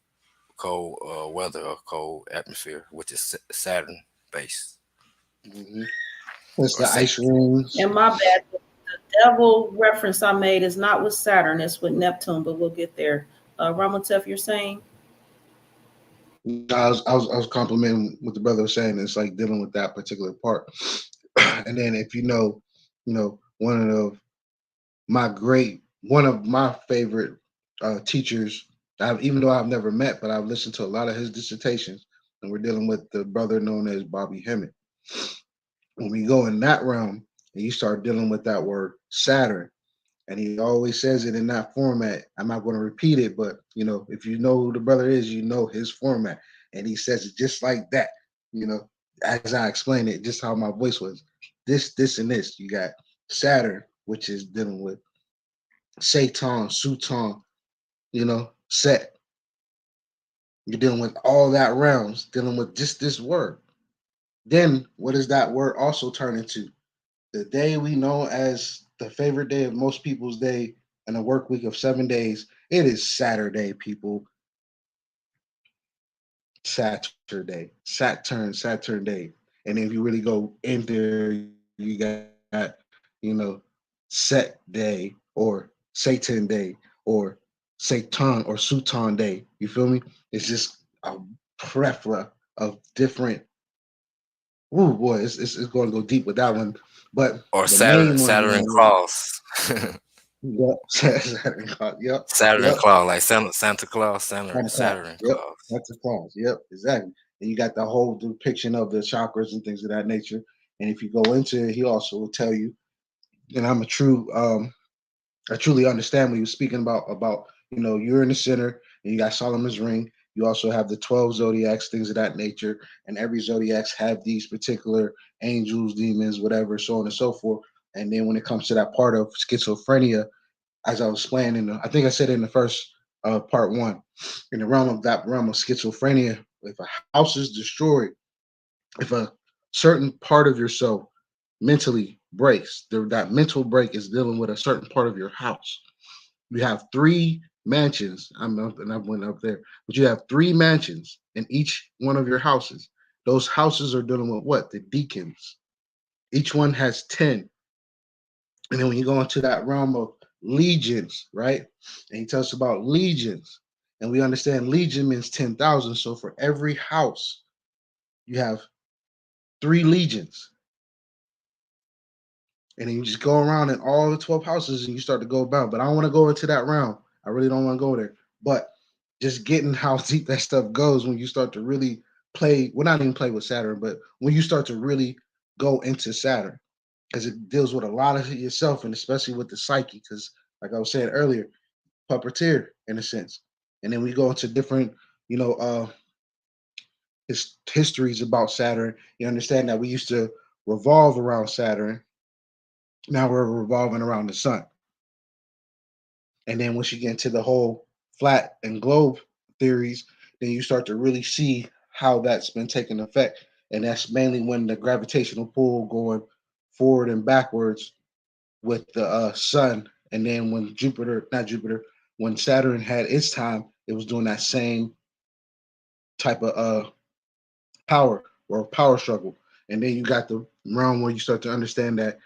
weather or cold atmosphere, which is Saturn based Mm-hmm. It's or the Satan. ice rings. And my bad, the devil reference I made is not with Saturn, it's with Neptune, but we'll get there. Ramatef, you're saying? I was complimenting what the brother was saying. It's like dealing with that particular part. And then if one of my favorite teachers, even though I've never met, but I've listened to a lot of his dissertations, and we're dealing with the brother known as Bobby Hemmett. When we go in that realm and you start dealing with that word Saturn, and he always says it in that format. I'm not going to repeat it, but if you know who the brother is, you know his format, and he says it just like that. As I explained it, just how my voice was. This, and this. You got Saturn, which is dealing with Satan, Sutan, Set. You're dealing with all that realms, dealing with just this word. Then what does that word also turn into? The day we know as the favorite day of most people's day and a work week of 7 days, it is Saturday, people. Saturn day. And if you really go in there, you got, Set day or Satan day or Satan or Sutan day. You feel me? It's just a plethora of different. Oh boy, it's going to go deep with that one. But Or the Saturn main one, Saturn claws. yep, Saturn Claus. Yep, Saturn yep. claw, like Santa Claus, Santa Claus. Saturn Yep, claws. Santa Claus. Yep, exactly. And you got the whole depiction of the chakras and things of that nature. And if you go into it, he also will tell you. And I truly understand what he was speaking about. You're in the center and you got Solomon's ring, You also have the 12 zodiacs, things of that nature, and every zodiacs have these particular angels, demons, whatever, so on and so forth. And then when it comes to that part of schizophrenia, as I was explaining, I think I said in the first part one, in the realm of that realm of schizophrenia, if a house is destroyed, if a certain part of yourself mentally breaks, that mental break is dealing with a certain part of your house. You have three mansions. And I went up there, but you have three mansions in each one of your houses. Those houses are dealing with what? The deacons. Each one has 10. And then when you go into that realm of legions, right? And he tells us about legions. And we understand legion means 10,000. So for every house, you have three legions. And then you just go around in all the 12 houses and you start to go about. But I don't want to go into that realm. I really don't want to go there. But just getting how deep that stuff goes when you start to really play, well, not even play with Saturn, but when you start to really go into Saturn, because it deals with a lot of yourself and especially with the psyche. Because, like I was saying earlier, puppeteer in a sense. And then we go into different, histories about Saturn. You understand that we used to revolve around Saturn. Now we're revolving around the sun. And then once you get into the whole flat and globe theories, then you start to really see how that's been taking effect. And that's mainly when the gravitational pull going forward and backwards with the sun. And then when when Saturn had its time, it was doing that same type of power or power struggle. And then you got the realm where you start to understand that,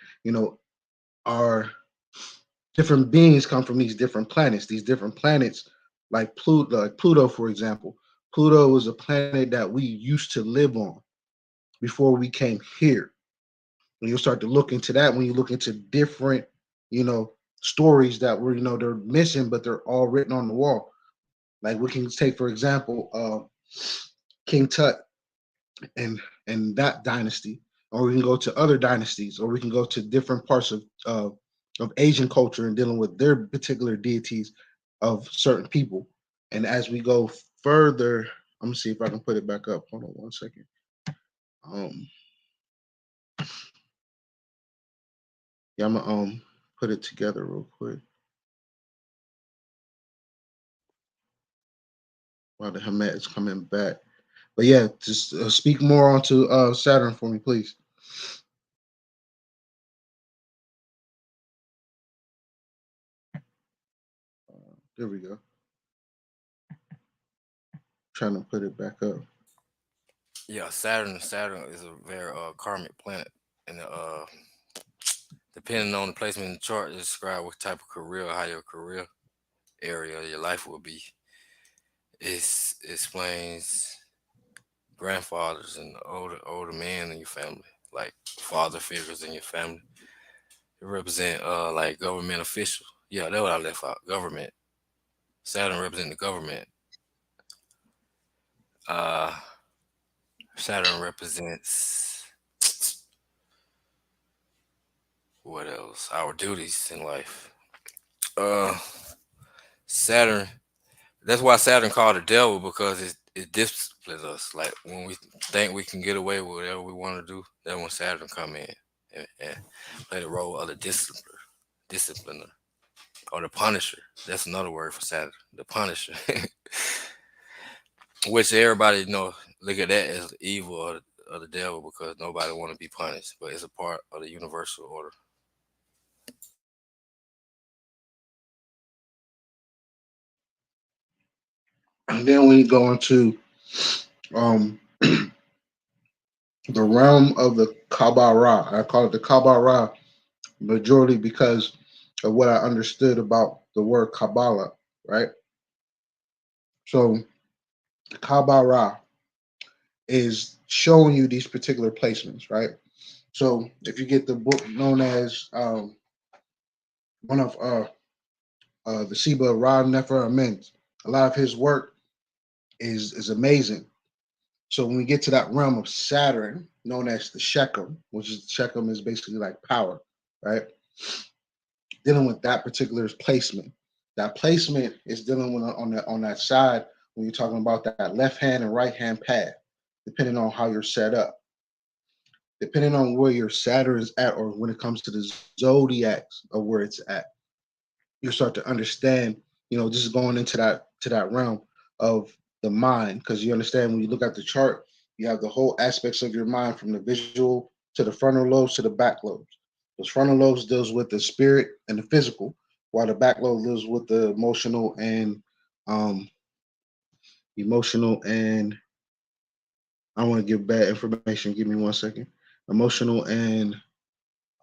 our different beings come from these different planets. These different planets, like Pluto, for example. Pluto is a planet that we used to live on before we came here. And you'll start to look into that when you look into different, stories that were, they're missing, but they're all written on the wall. Like we can take, for example, King Tut and that dynasty, or we can go to other dynasties, or we can go to different parts of Asian culture and dealing with their particular deities of certain people. And as we go further, I'm gonna see if I can put it back up. Hold on one second. Yeah, I'm gonna put it together real quick. While the Hamet is coming back. But yeah, just speak more onto Saturn for me, please. There we go. Trying to put it back up. Yeah, Saturn. Saturn is a very karmic planet, and depending on the placement in the chart, it describe what type of career, how your career area of your life will be. It explains grandfathers and older men in your family, like father figures in your family. It represent like government officials. Yeah, that's what I left out. Government. Saturn represent the government. Uh, Saturn represents what else? Our duties in life. Uh, Saturn. That's why Saturn called the devil because it disciplines us. Like when we think we can get away with whatever we want to do, that's when Saturn come in and play the role of the discipliner, or the punisher. That's another word for Saturn, the punisher. Which everybody look at that as evil or the devil because nobody want to be punished, but it's a part of the universal order. And then when you go into um, the realm of the Kabbalah, I call it the Kabbalah majority because of what I understood about the word Kabbalah, right? So Kabbalah is showing you these particular placements, right? So if you get the book known as one of the Sheba Ra Nefer Amen, a lot of his work is amazing. So when we get to that realm of Saturn, known as the Shechem, which is Shechem is basically like power, right? Dealing with that particular placement. That placement is dealing with on that side when you're talking about that left hand and right hand path, depending on how you're set up, depending on where your Saturn is at, or when it comes to the zodiacs of where it's at, you start to understand. This is going into that realm of the mind, because you understand when you look at the chart, you have the whole aspects of your mind, from the visual to the frontal lobes to the back lobes. Those frontal lobes deals with the spirit and the physical, while the back lobe deals with the um, emotional and I don't want to give bad information. Give me 1 second. Emotional and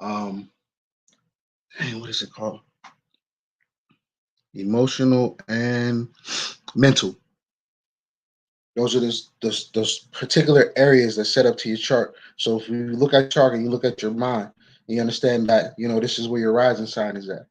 um, what is it called? Emotional and mental. Those are those particular areas that set up to your chart. So if you look at your chart and you look at your mind, and you understand that this is where your rising sign is at.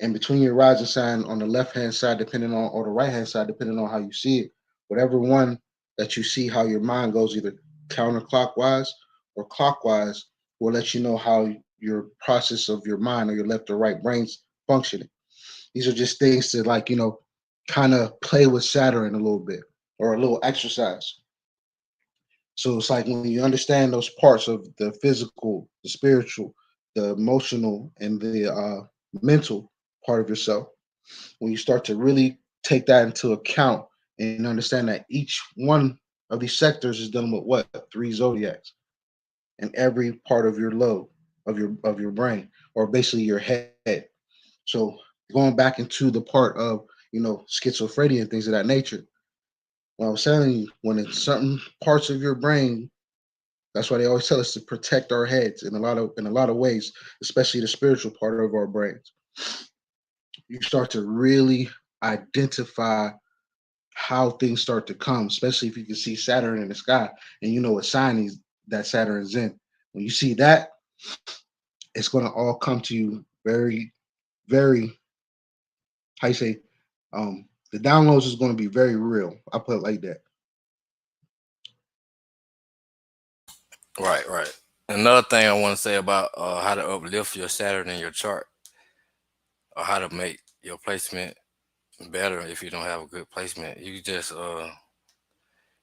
And between your rising sign on the left hand side, depending on, or the right hand side, depending on how you see it, whatever one that you see, how your mind goes either counterclockwise or clockwise, will let you know how your process of your mind or your left or right brains functioning. These are just things to, like, kind of play with Saturn a little bit, or a little exercise. So it's like when you understand those parts of the physical, the spiritual, the emotional, and the mental part of yourself, when you start to really take that into account and understand that each one of these sectors is dealing with what? Three zodiacs, and every part of your lobe of your brain, or basically your head. So going back into the part of schizophrenia and things of that nature. Well, I was telling you, when it's certain parts of your brain, that's why they always tell us to protect our heads in a lot of ways, especially the spiritual part of our brains. You start to really identify how things start to come, especially if you can see Saturn in the sky and you know what sign that Saturn is in. When you see that, it's going to all come to you very, very, how you say, the downloads is going to be very real. I put it like that. Right, right. Another thing I want to say about how to uplift your Saturn in your chart, or how to make your placement better if you don't have a good placement. You just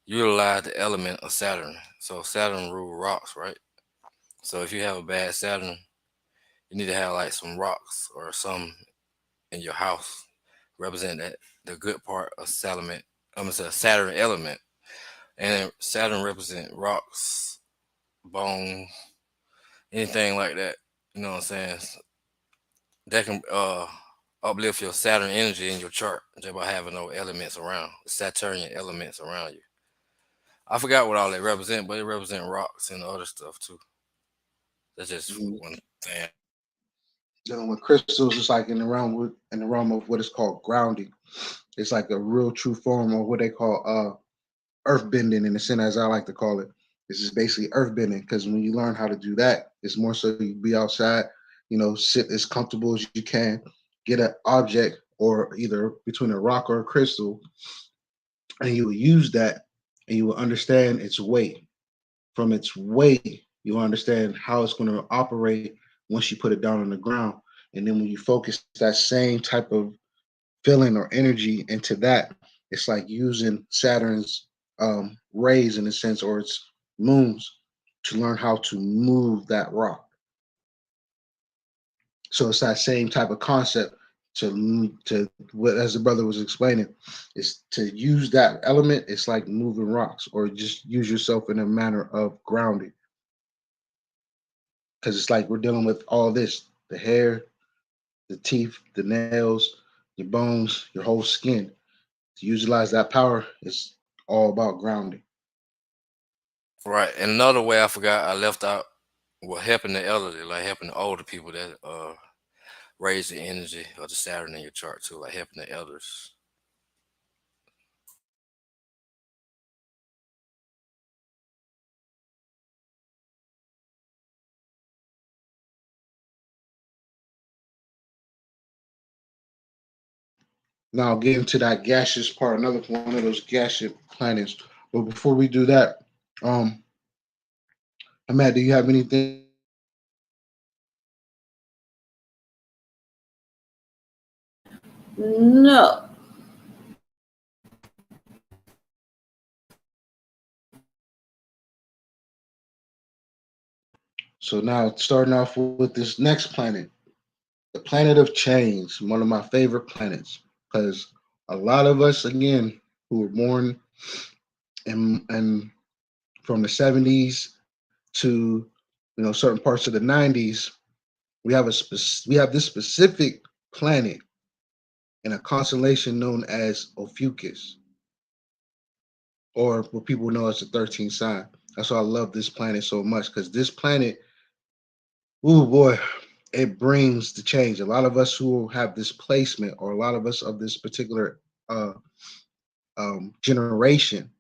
utilize the element of Saturn. So Saturn rule rocks, right? So if you have a bad Saturn, you need to have like some rocks or some in your house represent that the good part of Saturn. It's a Saturn element, and Saturn represent rocks, bone, anything like that. You know what I'm saying? That can uplift your Saturn energy in your chart just by having those elements around, the Saturnian elements around you. I forgot what all they represent, but it represent rocks and other stuff too. That's just Mhm. one thing. Dealing with crystals is like in the realm of what is called grounding. It's like a real true form of what they call earth bending, in the sense, as I like to call it. This is basically earth bending, because when you learn how to do that, it's more so you be outside, sit as comfortable as you can, get an object or either between a rock or a crystal, and you will use that, and you will understand its weight. From its weight, you'll understand how it's going to operate once you put it down on the ground. And then when you focus that same type of feeling or energy into that, it's like using Saturn's rays, in a sense, or its moons, to learn how to move that rock. So it's that same type of concept to what, as the brother was explaining, is to use that element. It's like moving rocks, or just use yourself in a manner of grounding, because it's like we're dealing with all this: the hair, the teeth, the nails, your bones, your whole skin. To utilize that power is all about grounding. Right. And another way I forgot I left out was helping the elderly, like helping the older people that raise the energy of the Saturn in your chart too, like helping the elders. Now get into that gaseous part, another one of those gaseous planets. But before we do that, um, Matt, do you have anything? No. So now starting off with this next planet, the planet of change, one of my favorite planets, because a lot of us, again, who were born in from the 70s to certain parts of the 90s, we have this specific planet in a constellation known as Ophiuchus, or what people know as the 13th sign. That's why I love this planet so much, because this planet, oh boy, it brings the change. A lot of us who have this placement, or a lot of us of this particular uh, generation,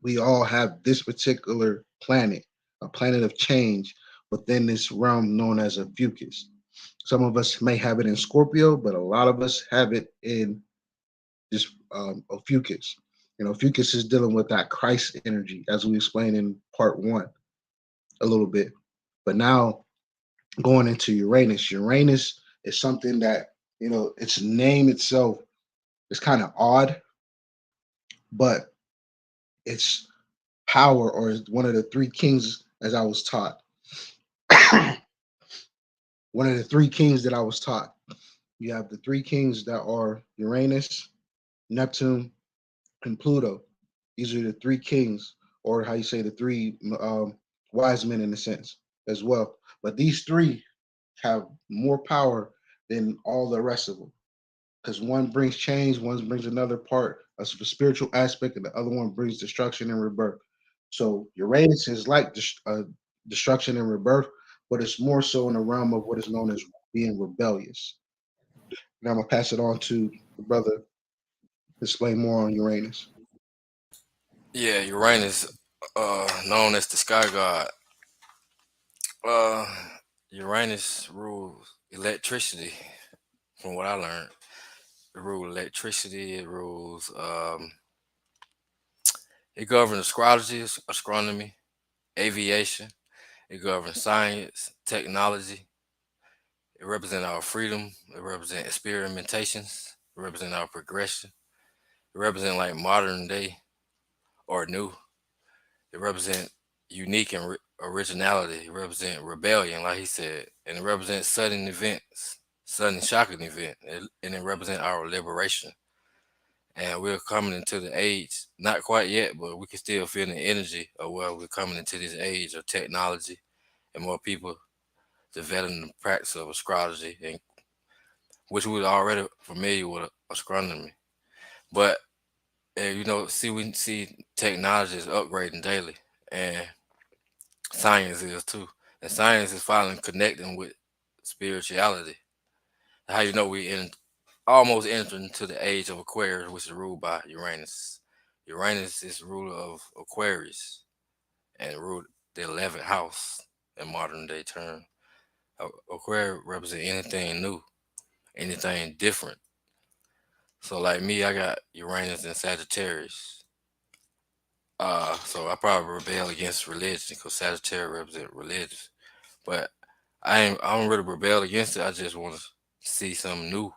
we all have this particular planet, a planet of change within this realm known as a Ophiuchus. Some of us may have it in Scorpio, but a lot of us have it in this Ophiuchus. Ophiuchus is dealing with that Christ energy, as we explained in part one a little bit. But now going into Uranus, Uranus is something that, its name itself is kind of odd, but its power, or is one of the three kings, as I was taught. One of the three kings that I was taught. You have the three kings that are Uranus, Neptune, and Pluto. These are the three kings, or how you say the three wise men in a sense as well. But these three have more power than all the rest of them, because one brings change, one brings another part of the spiritual aspect, and the other one brings destruction and rebirth. So Uranus is like destruction and rebirth, but it's more so in the realm of what is known as being rebellious. Now I'm gonna pass it on to the brother to explain more on Uranus. Yeah, Uranus, known as the sky god. Uh, Uranus rules electricity, from what I learned. It rules electricity. It governs astrology, astronomy, aviation. It governs science, technology. It represents our freedom. It represents experimentations. It represents our progression. It represents like modern day or new. It represents unique and originality. It represents rebellion, like he said, and it represents sudden events, sudden shocking event, and it represents our liberation. And we're coming into the age, not quite yet, but we can still feel the energy of where we're coming into this age of technology and more people developing the practice of astrology, and which we were already familiar with astronomy. But see, we see technology is upgrading daily, and science is too. And science is finally connecting with spirituality. How we almost entering into the age of Aquarius, which is ruled by Uranus. Uranus is ruler of Aquarius and ruled the 11th house in modern day term. Aquarius represents anything new, anything different. So like me, I got Uranus and Sagittarius. So I probably rebel against religion because Sagittarius represent religion. But I don't really rebel against it. I just want to see some new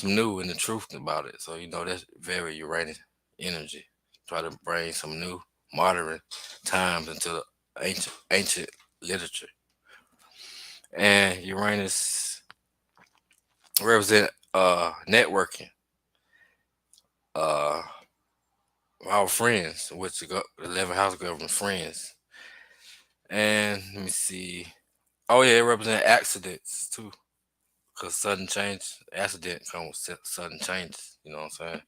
and the truth about it. So that's very Uranus energy. Try to bring some new modern times into the ancient literature. And Uranus represent networking, uh our friends, which the 11th house governs friends. And let me see. Oh yeah, it represents accidents too. Because sudden change, accident comes with sudden changes. You know what I'm saying?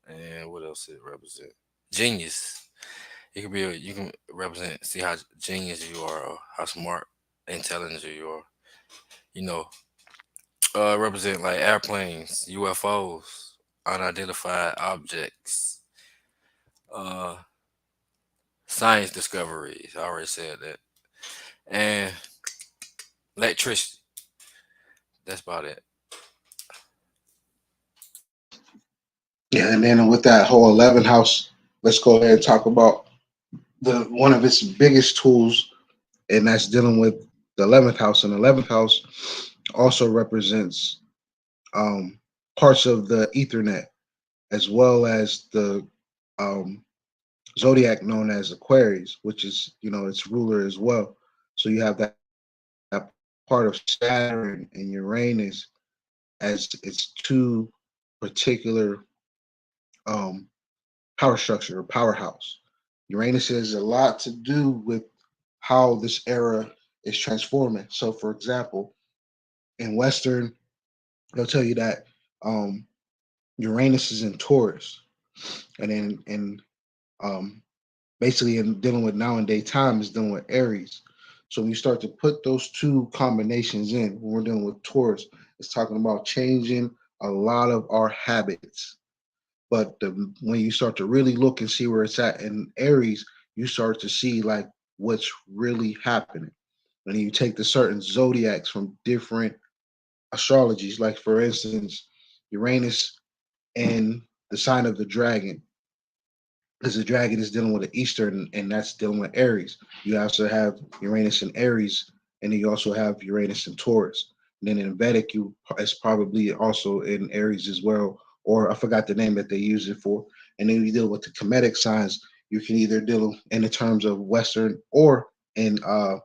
And what else it represent? Genius. It could be you can represent, see how genius you are, or how smart, intelligent you are. You know, represent like airplanes, UFOs, unidentified objects, uh, science discoveries. I already said that, and electricity. That's about it. Yeah, and then with that whole 11th house, let's go ahead and talk about the one of its biggest tools, and that's dealing with the 11th house. And the 11th house also represents um, parts of the Ethernet, as well as the um, zodiac known as Aquarius, which is its ruler as well. So you have that part of Saturn and Uranus as its two particular power structure or powerhouse. Uranus has a lot to do with how this era is transforming. So, for example, in Western, they'll tell you that Uranus is in Taurus, and then in basically in dealing with nowadays time is dealing with Aries. So when you start to put those two combinations in, when we're dealing with Taurus, it's talking about changing a lot of our habits. But when you start to really look and see where it's at in Aries, you start to see like what's really happening. And you take the certain zodiacs from different astrologies, like for instance, Uranus and the sign of the dragon, because the dragon is dealing with the Eastern, and that's dealing with Aries. You also have Uranus and Aries, and then you also have Uranus and Taurus. And then in Vedic, it's probably also in Aries as well, or I forgot the name that they use it for. And then you deal with the Kemetic signs. You can either deal in the terms of Western or in a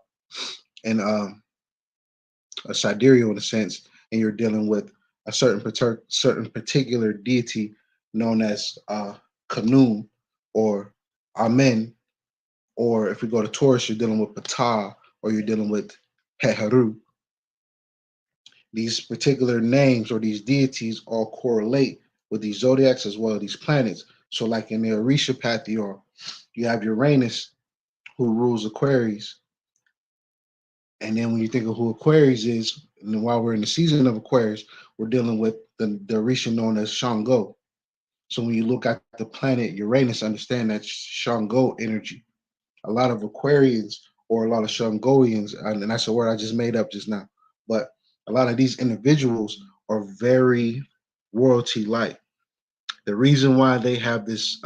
sidereal in a sense, and you're dealing with a certain particular deity known as Kanum or Amen, or if we go to Taurus, you're dealing with Ptah or you're dealing with Heharu. These particular names or these deities all correlate with these zodiacs as well as these planets. So, like in the Orisha pantheon, you have Uranus who rules Aquarius. And then when you think of who Aquarius is, and while we're in the season of Aquarius, we're dealing with the Orisha known as Shango. So when you look at the planet Uranus, understand that Shango energy. A lot of Aquarians or a lot of Shangoians, and that's a word I just made up just now, but a lot of these individuals are very royalty like. The reason why they have this,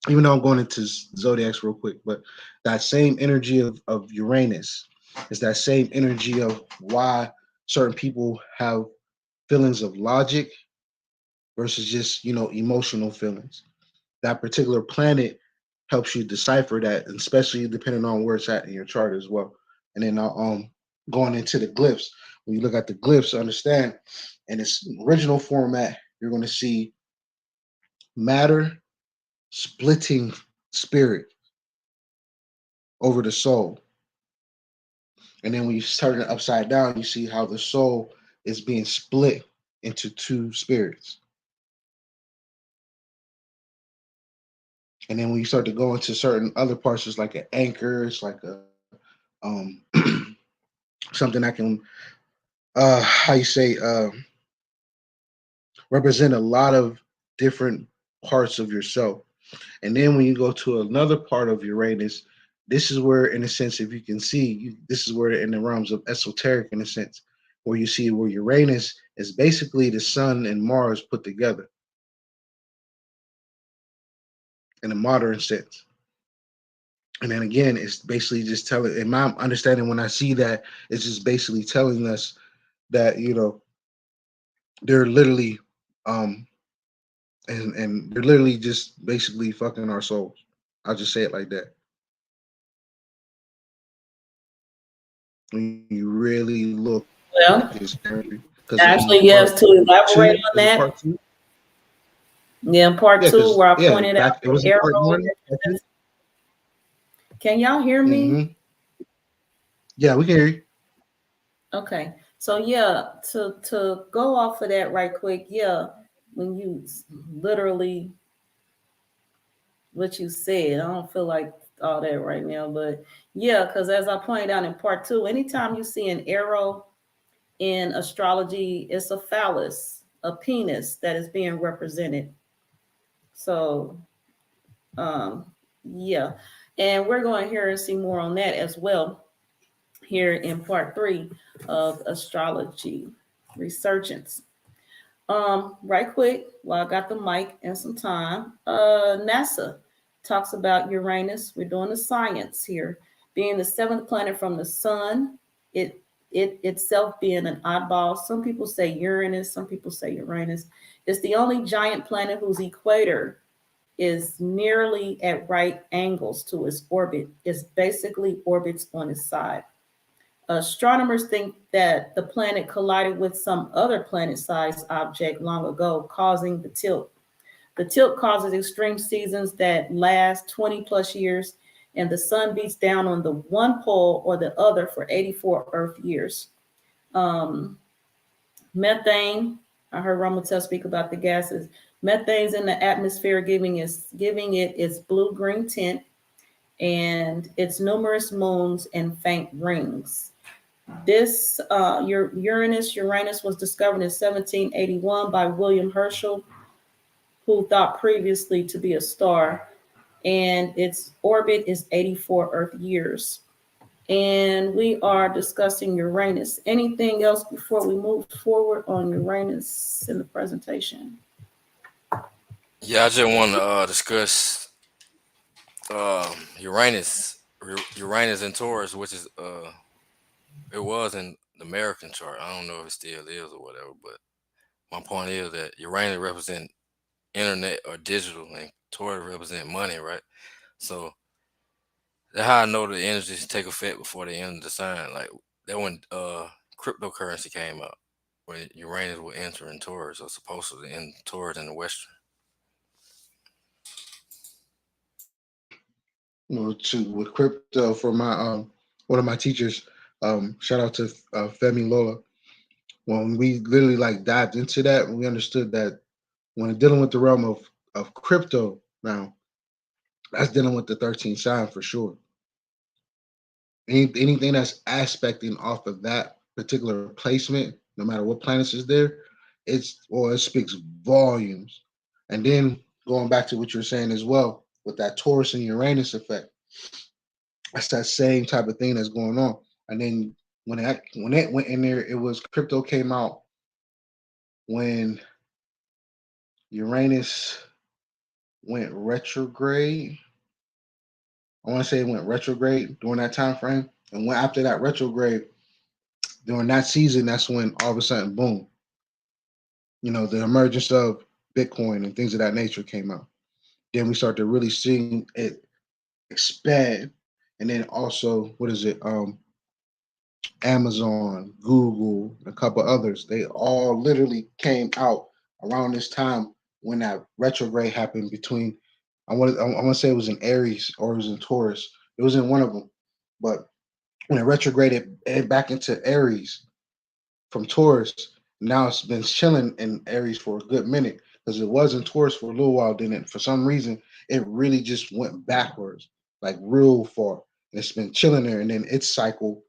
even though I'm going into zodiacs real quick, but that same energy of Uranus is that same energy of why certain people have feelings of logic versus just, emotional feelings. That particular planet helps you decipher that, and especially depending on where it's at in your chart as well. And then going into the glyphs, when you look at the glyphs, understand in its original format, you're going to see matter splitting spirit over the soul. And then when you turn it upside down, you see how the soul is being split into two spirits. And then when you start to go into certain other parts, it's like an anchor, it's like a something that can how you say represent a lot of different parts of yourself. And then when you go to another part of Uranus, this is where, in a sense, if you can see, this is where in the realms of esoteric, in a sense, where you see where Uranus is basically the sun and Mars put together in a modern sense. And then again, it's basically just telling, in my understanding, when I see that, it's just basically telling us that, they're literally, and they're literally just basically fucking our souls. I'll just say it like that. When you really look Well, at this energy, because actually, yes, to elaborate on that. part two? Yeah, part Yeah, two, because where I yeah, pointed out back it was the in part arrow. one. Can y'all hear me? Mm-hmm. Yeah, we can hear you. Okay. So yeah, to go off of that right quick, yeah, when you literally what you said, I don't feel like all that right now, but yeah, because as I pointed out in part two, anytime you see an arrow in astrology, it's a phallus, a penis that is being represented. So yeah, and we're going here and see more on that as well here in part three of Astrology Resurgence. Right quick, while I got the mic and some time, NASA talks about Uranus. We're doing the science here, being the seventh planet from the sun. It itself being an oddball. Some people say Uranus, some people say Uranus. It's the only giant planet whose equator is nearly at right angles to its orbit. It basically orbits on its side. Astronomers think that the planet collided with some other planet-sized object long ago, causing the tilt. The tilt causes extreme seasons that last 20 plus years, and the sun beats down on the one pole or the other for 84 Earth years. Methane, I heard Ramatel speak about the gases. Methane's in the atmosphere, giving it its blue-green tint and its numerous moons and faint rings. This Uranus was discovered in 1781 by William Herschel, who thought previously to be a star, and its orbit is 84 Earth years. And we are discussing Uranus. Anything else before we move forward on Uranus in the presentation? Yeah, I just want to discuss Uranus, Uranus in Taurus, which is it was in the American chart. I don't know if it still is or whatever, but my point is that Uranus represent internet or digital, and Taurus represent money, right? So that's how I know the energies take effect before they enter the sign. Like that when cryptocurrency came out, when Uranus will enter in Taurus, or supposed to enter Taurus in the Western. With crypto for my one of my teachers, shout out to Femi Lola. When we literally like dived into that, and we understood that when dealing with the realm of crypto now, that's dealing with the 13th sign for sure. Anything that's aspecting off of that particular placement, no matter what planets is there, it speaks volumes. And then going back to what you're saying as well, with that Taurus and Uranus effect, that's that same type of thing that's going on. And then when it went in there, it was crypto came out when Uranus went retrograde. I want to say it went retrograde during that time frame. And when after that retrograde, during that season, that's when all of a sudden, boom, the emergence of Bitcoin and things of that nature came out. Then we start to really see it expand. And then also, what is it? Amazon, Google, a couple others, they all literally came out around this time when that retrograde happened between, I want to say it was in Aries or it was in Taurus. It was in one of them. But when it retrograded back into Aries from Taurus, now it's been chilling in Aries for a good minute because it was in Taurus for a little while. Then it, for some reason, it really just went backwards, like real far. And it's been chilling there. And then its cycle,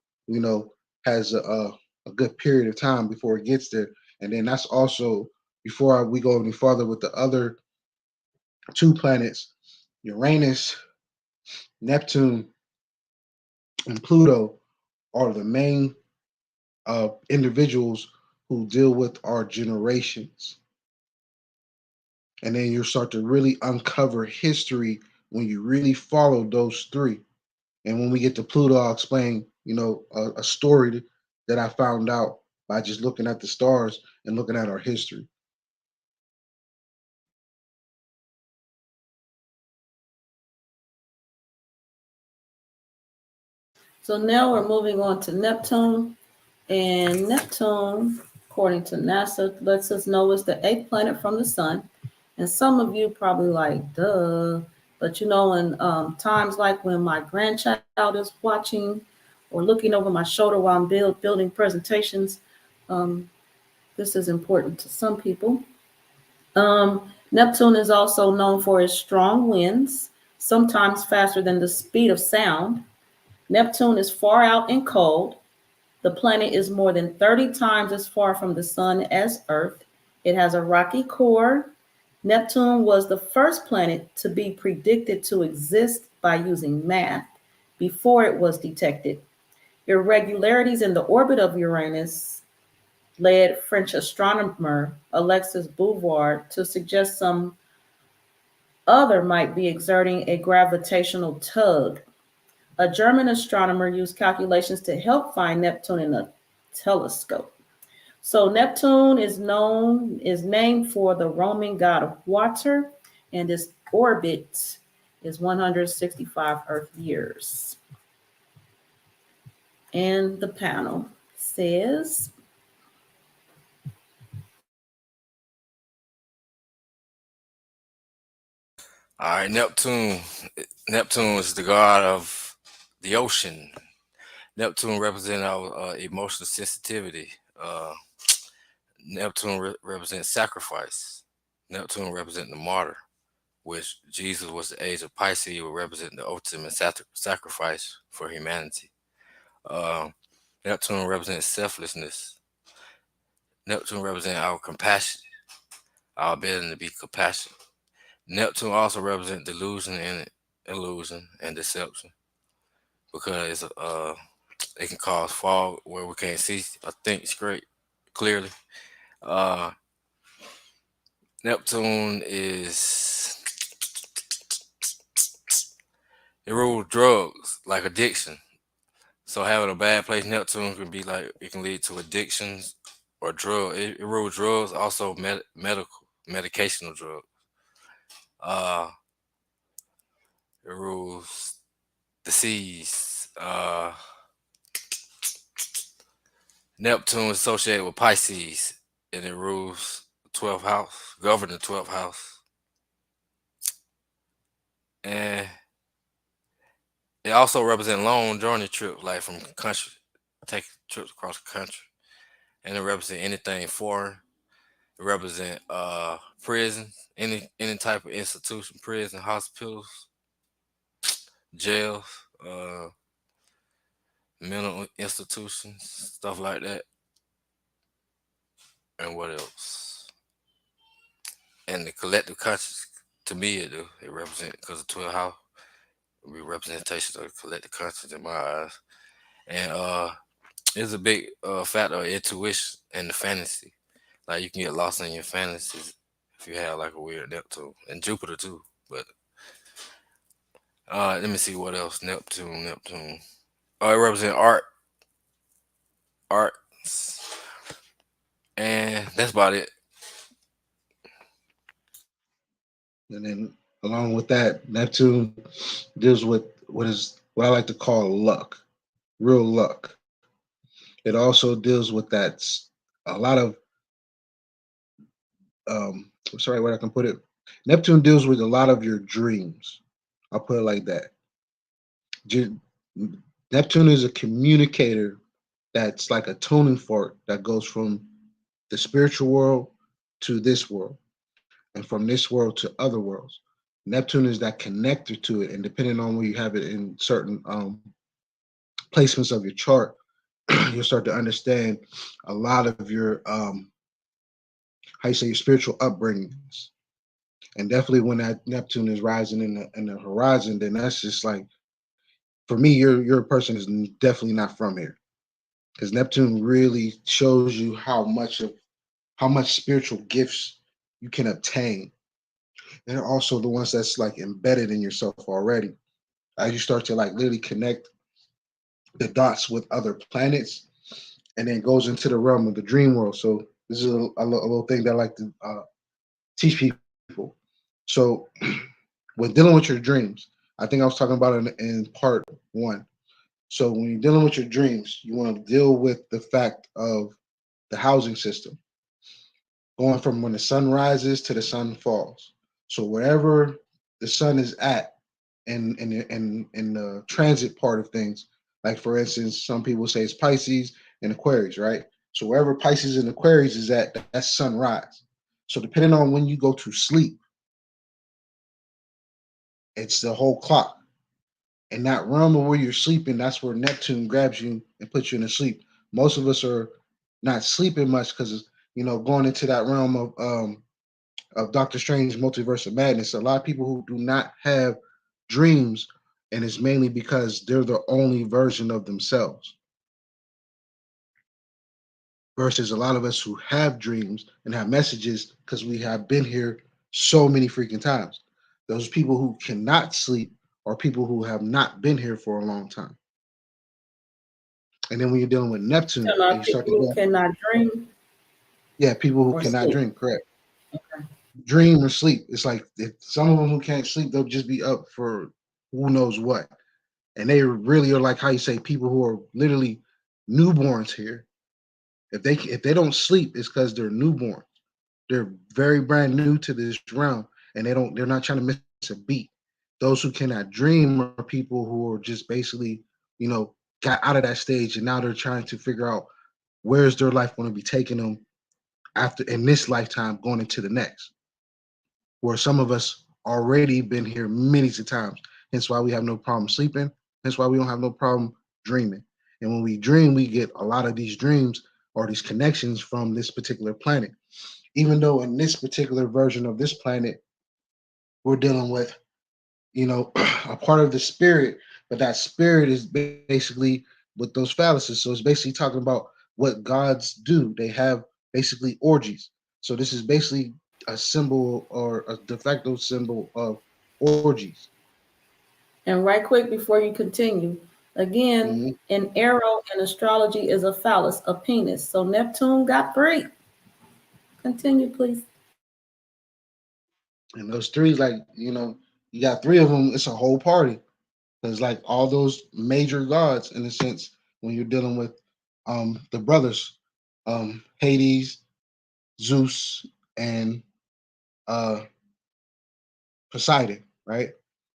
has a good period of time before it gets there. And then that's also, before we go any farther with the other two planets, Uranus, Neptune, and Pluto are the main individuals who deal with our generations. And then you start to really uncover history when you really follow those three. And when we get to Pluto, I'll explain, a story that I found out by just looking at the stars and looking at our history. So now we're moving on to Neptune. And Neptune, according to NASA, lets us know it's the 8th planet from the sun. And some of you probably like, duh. But in times like when my grandchild is watching or looking over my shoulder while I'm building presentations, this is important to some people. Neptune is also known for its strong winds, sometimes faster than the speed of sound. Neptune is far out and cold. The planet is more than 30 times as far from the sun as Earth. It has a rocky core. Neptune was the first planet to be predicted to exist by using math before it was detected. Irregularities in the orbit of Uranus led French astronomer Alexis Bouvard to suggest some other might be exerting a gravitational tug. A German astronomer used calculations to help find Neptune in a telescope. So Neptune is named for the Roman god of water and is orbit is 165 Earth years. And the panel says, All right, Neptune. Neptune is the god of the ocean. Neptune represents our emotional sensitivity. Neptune represents sacrifice. Neptune represents the martyr, which Jesus was the age of Pisces, will represent the ultimate sacrifice for humanity. Uh, Neptune represents selflessness. Neptune represents our compassion, our ability to be compassionate. Neptune also represents delusion and illusion and deception because it can cause fog where we can't see or think straight clearly. Uh, Neptune is it rules drugs like addiction. So having a bad place Neptune can be like it can lead to addictions or drug. It rules drugs, also medicational drugs. Uh, it rules disease. Neptune is associated with Pisces, and it rules the 12th house, govern the 12th house, and it also represents long journey trips, like from country, take trips across the country, and it represents anything foreign. It represent prison, any type of institution, prison, hospitals, jails, mental institutions, stuff like that. And what else? And the collective conscious, to me, it represents because of 12 house, it be representation of the collective conscious in my eyes, and it's a big factor of intuition and the fantasy. Like you can get lost in your fantasies if you have like a weird Neptune and Jupiter too. But let me see what else. Neptune. Oh, it represents arts, and that's about it. And then along with that, Neptune deals with what I like to call luck, real luck. It also deals with a lot of sorry, where I can put it. Neptune deals with a lot of your dreams. I'll put it like that. Neptune is a communicator that's like a tuning fork that goes from the spiritual world to this world, and from this world to other worlds. Neptune is that connector to it, and depending on where you have it in certain placements of your chart, you'll start to understand a lot of your how you say your spiritual upbringings. And definitely when that Neptune is rising in the horizon, then that's just like, for me, you're a person who's definitely not from here, because Neptune really shows you how much spiritual gifts you can obtain. They're also the ones that's like embedded in yourself already. As you start to like literally connect the dots with other planets, and then goes into the realm of the dream world. So this is a little thing that I like to teach people. So when dealing with your dreams, I think I was talking about it in part one. So when you're dealing with your dreams, you want to deal with the fact of the housing system, going from when the sun rises to the sun falls. So wherever the sun is at in the transit part of things, like for instance, some people say it's Pisces and Aquarius, right? So wherever Pisces and Aquarius is at, that's sunrise. So depending on when you go to sleep, it's the whole clock. In that realm of where you're sleeping, that's where Neptune grabs you and puts you in a sleep. Most of us are not sleeping much because going into that realm of Doctor Strange Multiverse of Madness. A lot of people who do not have dreams, and it's mainly because they're the only version of themselves. Versus a lot of us who have dreams and have messages because we have been here so many freaking times. Those people who cannot sleep are people who have not been here for a long time. And then when you're dealing with Neptune, and you start to people who go, cannot dream yeah, people who or cannot sleep. dream, correct. Okay. dream or sleep. It's like if some of them who can't sleep, they'll just be up for who knows what. And they really are like how you say people who are literally newborns here. If they don't sleep, it's because they're newborn. They're very brand new to this realm, and they're not trying to miss a beat. Those who cannot dream are people who are just basically, got out of that stage, and now they're trying to figure out where's their life going to be taking them after in this lifetime going into the next. Where some of us already been here many times. Hence why we have no problem sleeping. Hence why we don't have no problem dreaming. And when we dream, we get a lot of these dreams or these connections from this particular planet. Even though in this particular version of this planet, we're dealing with, a part of the spirit, but that spirit is basically with those phalluses. So it's basically talking about what gods do. They have basically orgies. So this is basically a symbol or a de facto symbol of orgies. And right quick before you continue, again, an arrow in astrology is a phallus, a penis. So Neptune got 3. Continue, please. And those 3, like, you got 3 of them, it's a whole party. There's like all those major gods in a sense when you're dealing with the brothers, Hades, Zeus, and Poseidon, right?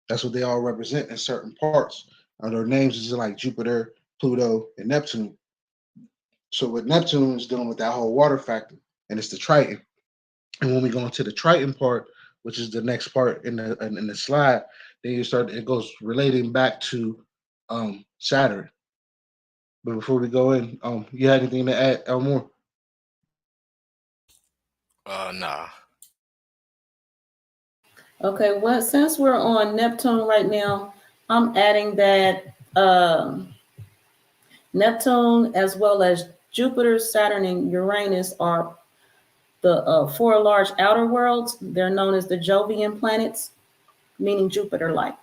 That's what they all represent in certain parts. Their names is like Jupiter, Pluto, and Neptune. So with Neptune, is dealing with that whole water factor, and it's the Triton. And when we go into the Triton part, which is the next part in the slide, then it goes relating back to Saturn. But before we go in, you had anything to add, Elmore? Nah. Okay, well, since we're on Neptune right now, I'm adding that Neptune as well as Jupiter, Saturn, and Uranus are the 4 large outer worlds. They're known as the Jovian planets, meaning Jupiter-like.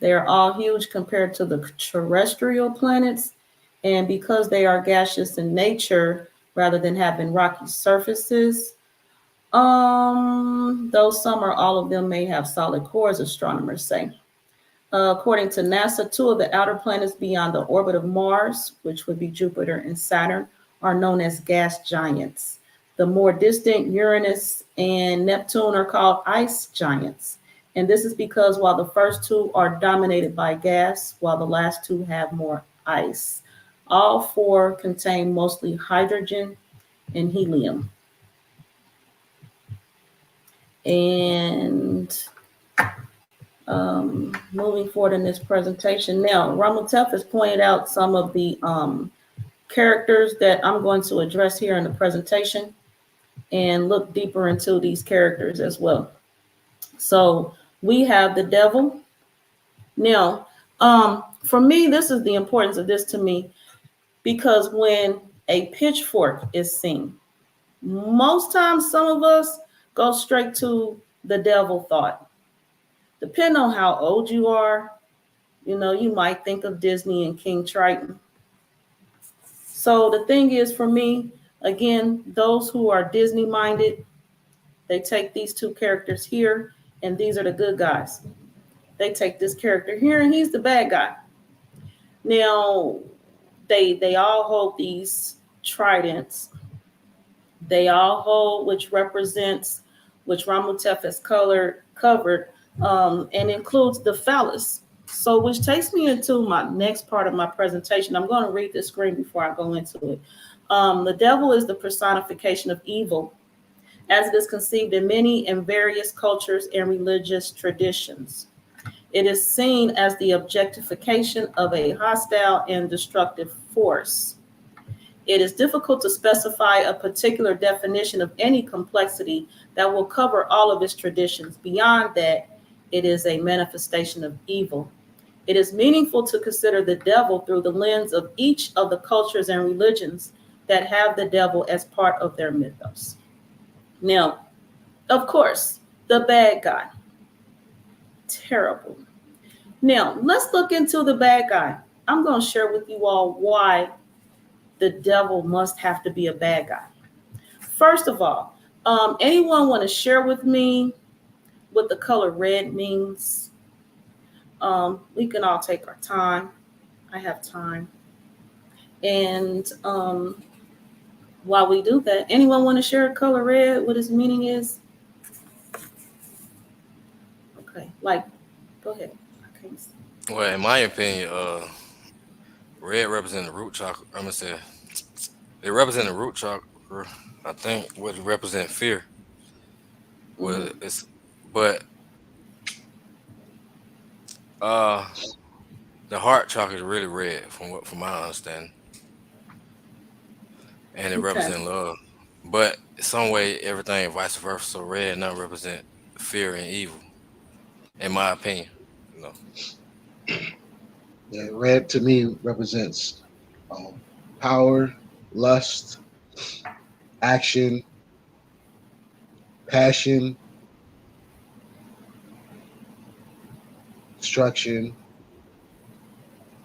They are all huge compared to the terrestrial planets, and because they are gaseous in nature rather than having rocky surfaces, though some or all of them may have solid cores, astronomers say. According to NASA, 2 of the outer planets beyond the orbit of Mars, which would be Jupiter and Saturn, are known as gas giants. The more distant Uranus and Neptune are called ice giants. And this is because while the first 2 are dominated by gas, while the last 2 have more ice. All 4 contain mostly hydrogen and helium. And moving forward in this presentation. Now, Ramatef has pointed out some of the characters that I'm going to address here in the presentation and look deeper into these characters as well. So we have the devil. Now, for me, this is the importance of this to me, because when a pitchfork is seen, most times some of us go straight to the devil thought. Depending on how old you are, you might think of Disney and King Triton. So the thing is, for me, again, those who are Disney minded, they take these 2 characters here, and these are the good guys. They take this character here, and he's the bad guy. Now, they all hold these tridents. They all hold, which Ramutef has covered, and includes the phallus. So which takes me into my next part of my presentation. I'm going to read the screen before I go into it. The devil is the personification of evil, as it is conceived in many and various cultures and religious traditions. It is seen as the objectification of a hostile and destructive force. It is difficult to specify a particular definition of any complexity that will cover all of its traditions. Beyond that, it is a manifestation of evil. It is meaningful to consider the devil through the lens of each of the cultures and religions that have the devil as part of their mythos. Now, of course, the bad guy. Terrible. Now, let's look into the bad guy. I'm going to share with you all why the devil must have to be a bad guy. First of all, Anyone want to share with me what the color red means? We can all take our time. I have time. And while we do that, anyone want to share color red, what its meaning is? Okay, like, go ahead. I can't see. Well, in my opinion, red represents the root chakra. I'm gonna say it represents the root chakra. I think what it represents fear. Mm-hmm. Well, it's but uh the heart chakra is really red from my understanding, and it Okay. represents love. But some way everything vice versa. So red now represent fear and evil, in my opinion. You know. Yeah, red to me represents power, lust, action, passion, destruction.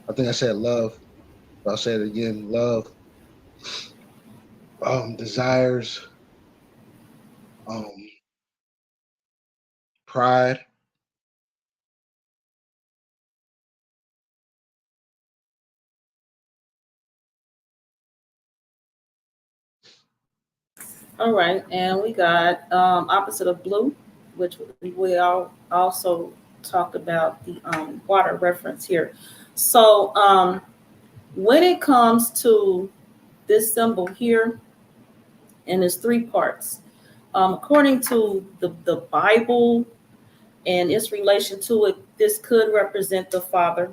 I think I said love. But I'll say it again. Love, desires, um, pride. All right, and we got opposite of blue, which we all also talked about the water reference here. So when it comes to this symbol here, and its three parts, according to the Bible and its relation to it, this could represent the Father,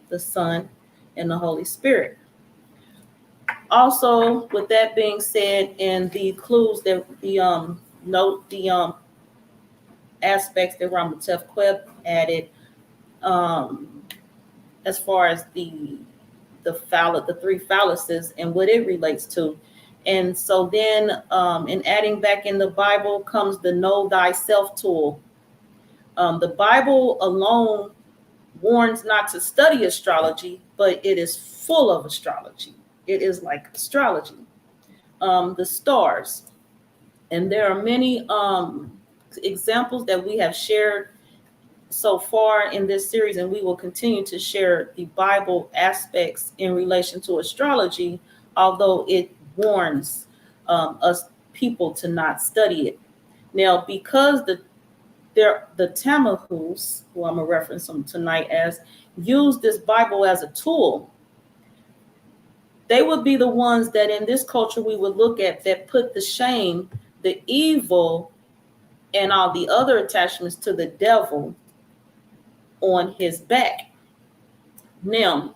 the Son, and the Holy Spirit. Also, with that being said, and the clues that the note the aspects that Ramatef Queb added, um, as far as the three phalluses and what it relates to. And so then in adding back in the Bible comes the know thyself tool. The Bible alone warns not to study astrology, but it is full of astrology. It is like astrology. The stars. And there are many examples that we have shared so far in this series, and we will continue to share the Bible aspects in relation to astrology, although it warns us people to not study it. Now, because the Tamahus, who I'm gonna reference them tonight as, use this Bible as a tool, they would be the ones that in this culture we would look at that put the shame, the evil, and all the other attachments to the devil on his back. Now,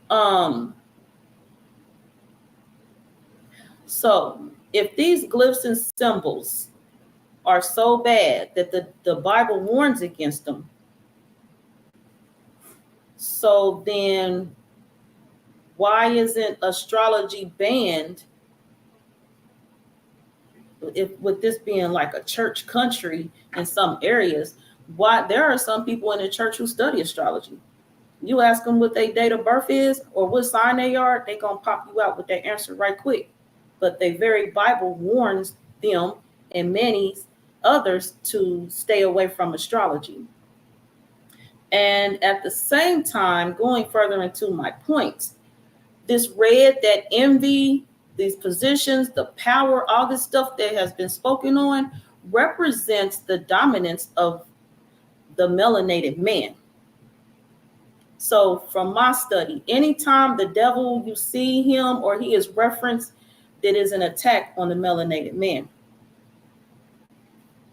um, so if these glyphs and symbols are so bad that the Bible warns against them, so then why isn't astrology banned? If with this being like a church country in some areas, why there are some people in the church who study astrology. You ask them what their date of birth is or what sign they are, they gonna pop you out with that answer right quick. But the very Bible warns them and many others to stay away from astrology. And at the same time, going further into my points, this red, that envy, these positions, the power, all this stuff that has been spoken on represents the dominance of the melanated man. So from my study, anytime the devil, you see him or he is referenced, that is an attack on the melanated man.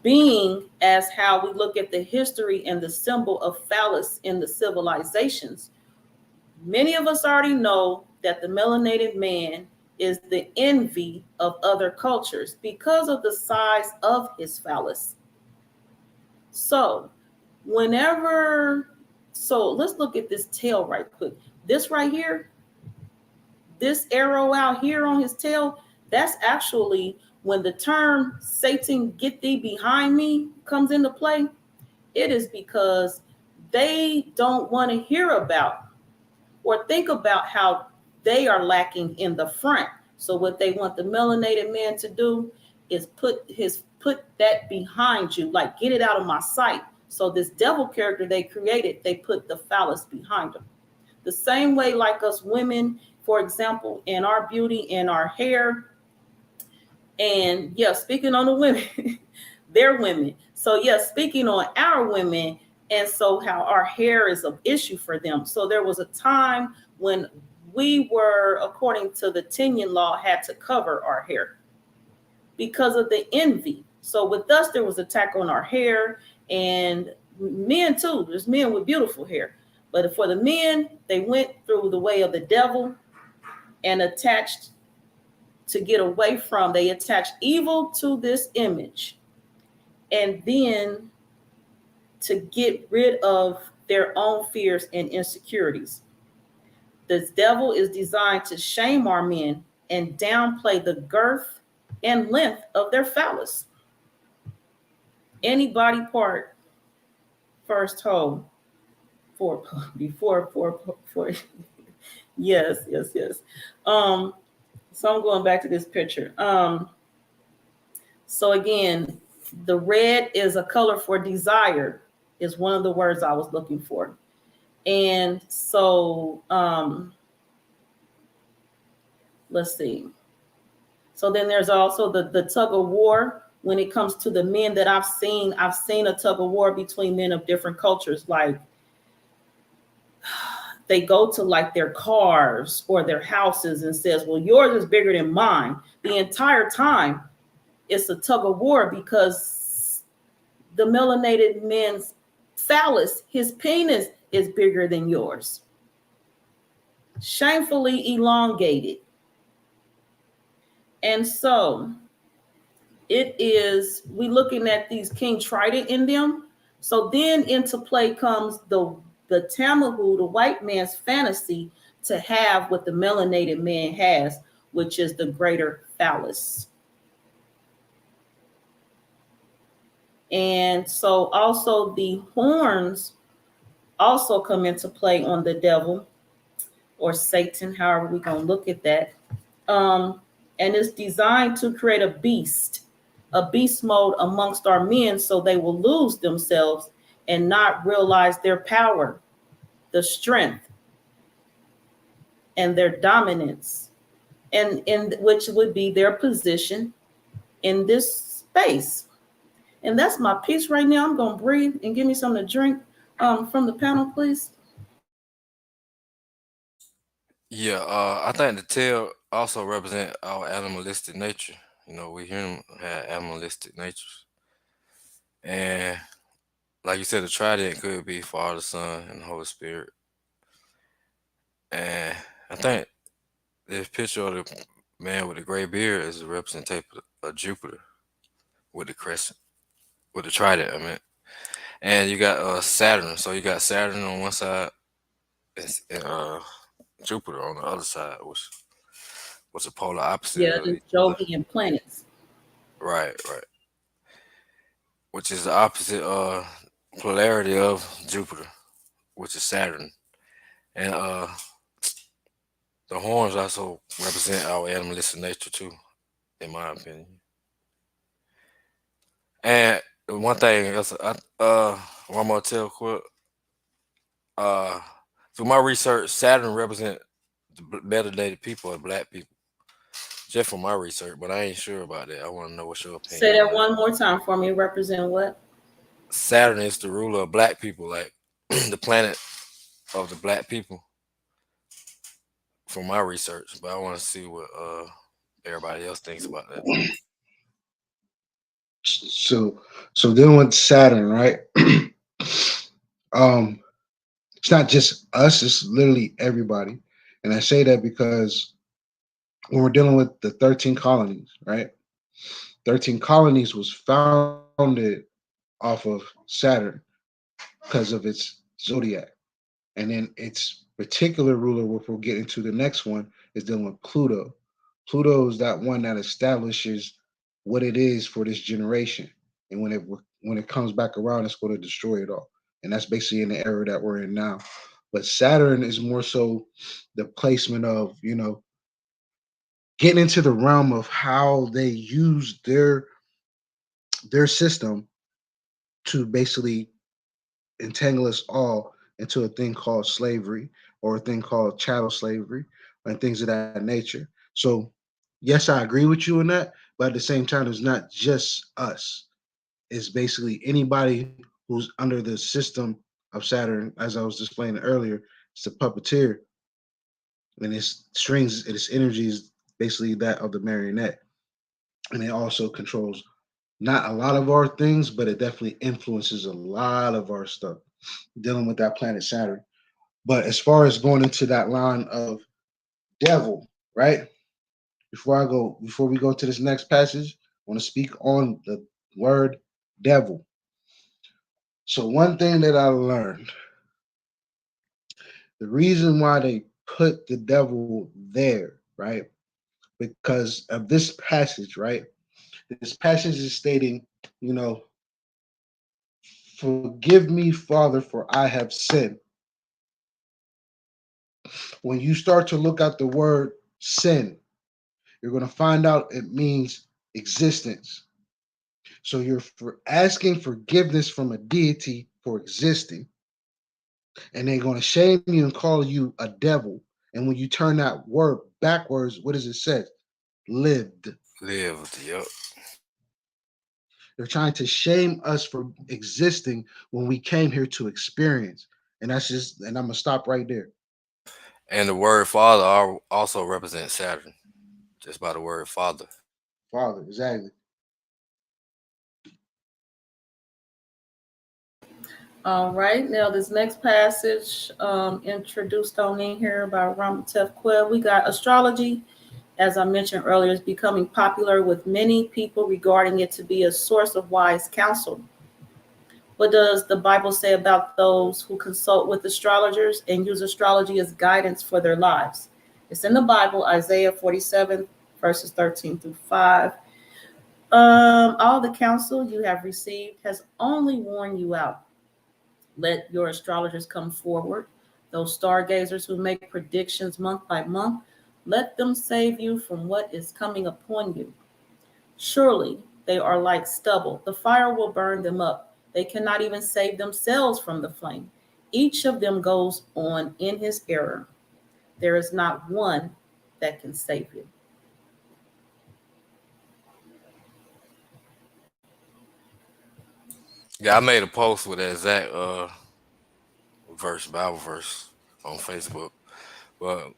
Being as how we look at the history and the symbol of phallus in the civilizations, many of us already know that the melanated man is the envy of other cultures because of the size of his phallus. So let's look at this tail right quick. This right here, this arrow out here on his tail, that's actually when the term Satan get thee behind me comes into play. It is because they don't want to hear about or think about how they are lacking in the front. So what they want the melanated man to do is put that behind you, like get it out of my sight. So this devil character they created, they put the phallus behind them. The same way like us women, for example, in our beauty, in our hair, and yeah, speaking on the women, they're women. So yeah, speaking on our women, and so how our hair is an issue for them. So there was a time when we were, according to the Tinyan law, had to cover our hair because of the envy. So with us, there was attack on our hair, and men too. There's men with beautiful hair. But for the men, they went through the way of the devil and attached to get away from, they attached evil to this image. And then to get rid of their own fears and insecurities. This devil is designed to shame our men and downplay the girth and length of their phallus. Any body part first hole before yes. So I'm going back to this picture. So again, the red is a color for desire, is one of the words I was looking for. And so let's see. So then there's also the tug of war. When it comes to the men that I've seen a tug of war between men of different cultures. Like they go to like their cars or their houses and says, well, yours is bigger than mine. The entire time it's a tug of war because the melanated man's phallus, his penis is bigger than yours. Shamefully elongated. And so it is, we looking at these King Trident in them. So then into play comes the Tamahu, the white man's fantasy to have what the melanated man has, which is the greater phallus. And so also the horns also come into play on the devil or Satan, however we're going to look at that. And it's designed to create a beast mode amongst our men so they will lose themselves and not realize their power, the strength, and their dominance, and which would be their position in this space. And that's my piece right now. I'm going to breathe and give me something to drink from the panel, please. Yeah, I think the tail also represent our animalistic nature. You know, we humans have animalistic natures. And like you said, the trident could be Father, Son, and Holy Spirit. And I think this picture of the man with the gray beard is a representation of Jupiter with the crescent, with the trident, I mean. And you got Saturn. So you got Saturn on one side and Jupiter on the other side, which was a polar opposite Yeah, of the each other. Jovian planets. Right. Which is the opposite polarity of Jupiter, which is Saturn. And the horns also represent our animalistic nature too, in my opinion. And one thing else, one more tell quick. Uh, through my research, Saturn represent the melanated people or black people. Just from my research, but I ain't sure about that. I want to know what's your opinion. Say that one more time for me. Represent what? Saturn is the ruler of black people, like the planet of the black people. From my research, but I want to see what everybody else thinks about that. So dealing with Saturn, right? It's not just us, it's literally everybody. And I say that because when we're dealing with the 13 colonies, right? 13 colonies was founded off of Saturn because of its zodiac. And then its particular ruler, which we'll get into the next one, is dealing with Pluto. Pluto is that one that establishes what it is for this generation. And when it comes back around, it's going to destroy it all. And that's basically in the era that we're in now. But Saturn is more so the placement of, getting into the realm of how they use their system to basically entangle us all into a thing called slavery or a thing called chattel slavery and things of that nature. So, yes, I agree with you in that, but at the same time, it's not just us. It's basically anybody who's under the system of Saturn, as I was explaining earlier. It's a puppeteer, and its strings, its energy is basically that of the marionette, and it also controls not a lot of our things, but it definitely influences a lot of our stuff dealing with that planet Saturn. But as far as going into that line of devil, right? Before we go to this next passage, I want to speak on the word devil. So one thing that I learned, the reason why they put the devil there, right? Because of this passage, right? This passage is stating, you know, forgive me, Father, for I have sinned. When you start to look at the word sin, you're going to find out it means existence. So you're asking forgiveness from a deity for existing, and they're going to shame you and call you a devil. And when you turn that word backwards, what does it say? Lived. Lived. Yep. They're trying to shame us for existing when we came here to experience. And that's just, and I'm going to stop right there. And the word father also represents Saturn, just by the word father. Father, exactly. All right, now this next passage introduced on in here by Ramatef Quell. We got astrology, as I mentioned earlier, is becoming popular with many people regarding it to be a source of wise counsel. What does the Bible say about those who consult with astrologers and use astrology as guidance for their lives? It's in the Bible, Isaiah 47, verses 13 through 5. All the counsel you have received has only worn you out. Let your astrologers come forward, those stargazers who make predictions month by month. Let them save you from what is coming upon you. Surely they are like stubble. The fire will burn them up. They cannot even save themselves from the flame. Each of them goes on in his error. There is not one that can save you. Yeah, I made a post with that exact Bible verse on Facebook. But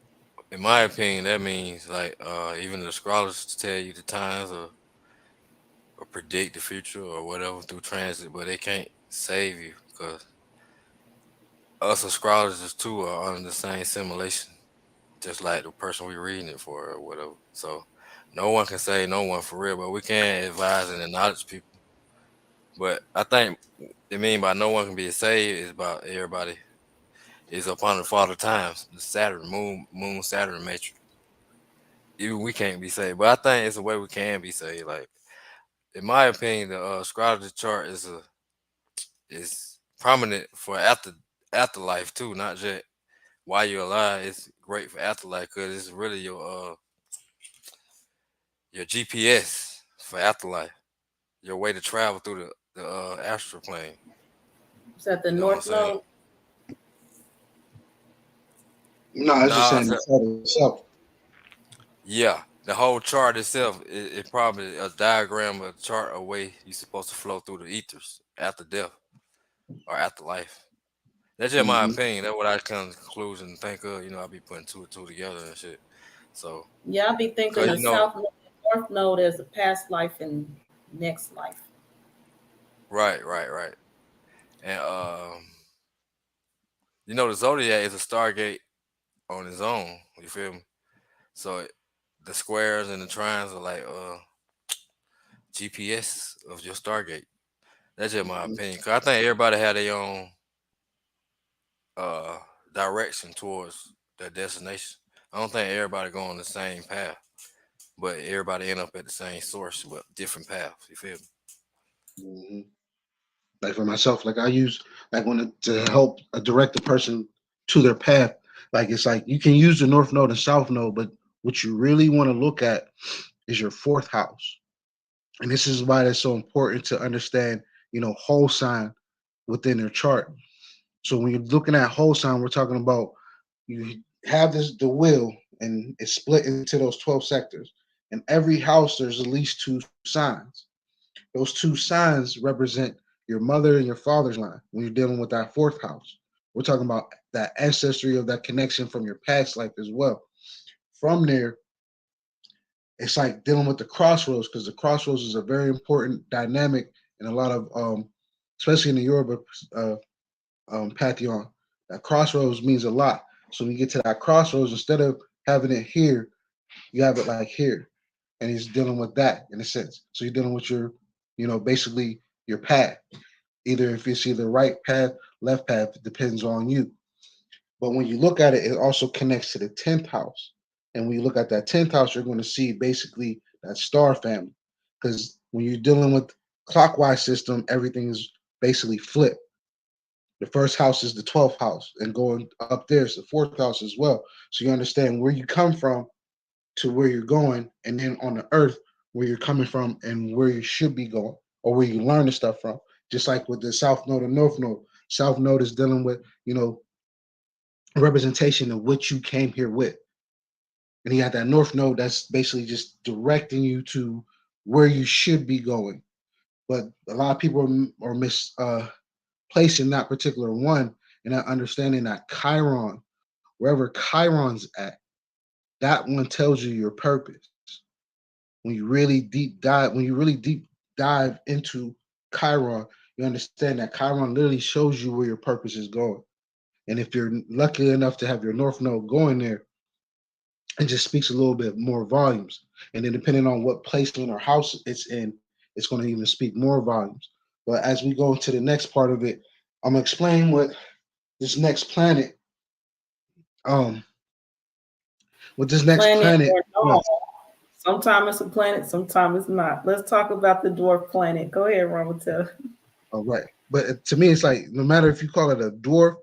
in my opinion, that means like even the astrologers tell you the times or predict the future or whatever through transit, but they can't save you because us astrologers too are under the same simulation, just like the person we reading it for or whatever. So no one can save no one for real, but we can advise and acknowledge people. But I think it mean by no one can be saved is about everybody is upon the father times, the Saturn, moon Saturn matrix. Even we can't be saved. But I think it's a way we can be saved. Like in my opinion, the astrology chart is prominent for afterlife too, not just while you're alive. It's great for afterlife because it's really your GPS for afterlife, your way to travel through the astral plane. Is that the You know what I'm North saying? Node? No, it's just Nah, saying the chart itself. yeah, the whole chart itself it probably a diagram, a chart, a way you're supposed to flow through the ethers after death or after life. That's just my Mm-hmm. opinion. That's what I come to the conclusion and think of. I'll be putting two and two together and shit. So, Yeah, I'll be thinking cause of South Node and North Node as a past life and next life. right. And the zodiac is a stargate on its own. You feel me? So the squares and the triangles are like GPS of your stargate. That's just my Mm-hmm. opinion. Cause I think everybody had their own uh direction towards their destination. I don't think everybody go on the same path, but everybody end up at the same source, but different paths. You feel me? Mm-hmm. Like for myself, like I use like when to help direct a person to their path. Like it's like you can use the North Node and South Node, but what you really want to look at is your fourth house. And this is why it's so important to understand, whole sign within their chart. So when you're looking at whole sign, we're talking about you have the wheel, and it's split into those 12 sectors. In every house, there's at least 2 signs. Those 2 signs represent your mother and your father's line when you're dealing with that fourth house. We're talking about that ancestry of that connection from your past life as well. From there, it's like dealing with the crossroads, because the crossroads is a very important dynamic in a lot of, especially in the Yoruba pantheon. That crossroads means a lot. So when you get to that crossroads, instead of having it here, you have it like here. And he's dealing with that in a sense. So you're dealing with your, basically your path. Either if it's either right path, left path, it depends on you. But when you look at it, it also connects to the 10th house. And when you look at that 10th house, you're going to see basically that star family. Because when you're dealing with clockwise system, everything is basically flipped. The first house is the 12th house, and going up there is the 4th house as well. So you understand where you come from to where you're going, and then on the earth, where you're coming from and where you should be going, or where you learn the stuff from. Just like with the South Node and North Node. South Node is dealing with, representation of what you came here with. And you got that North Node that's basically just directing you to where you should be going. But a lot of people are misplacing that particular one, and not understanding that Chiron, wherever Chiron's at, that one tells you your purpose. When you really deep dive into Chiron, you understand that Chiron literally shows you where your purpose is going. And if you're lucky enough to have your North Node going there, it just speaks a little bit more volumes. And then depending on what placement or house it's in, it's going to even speak more volumes. But as we go into the next part of it, I'm going to explain what this next planet, what this next planet or sometimes it's a planet, sometimes it's not. Let's talk about the dwarf planet. Go ahead, Ramatel. All right. But to me, it's like, no matter if you call it a dwarf,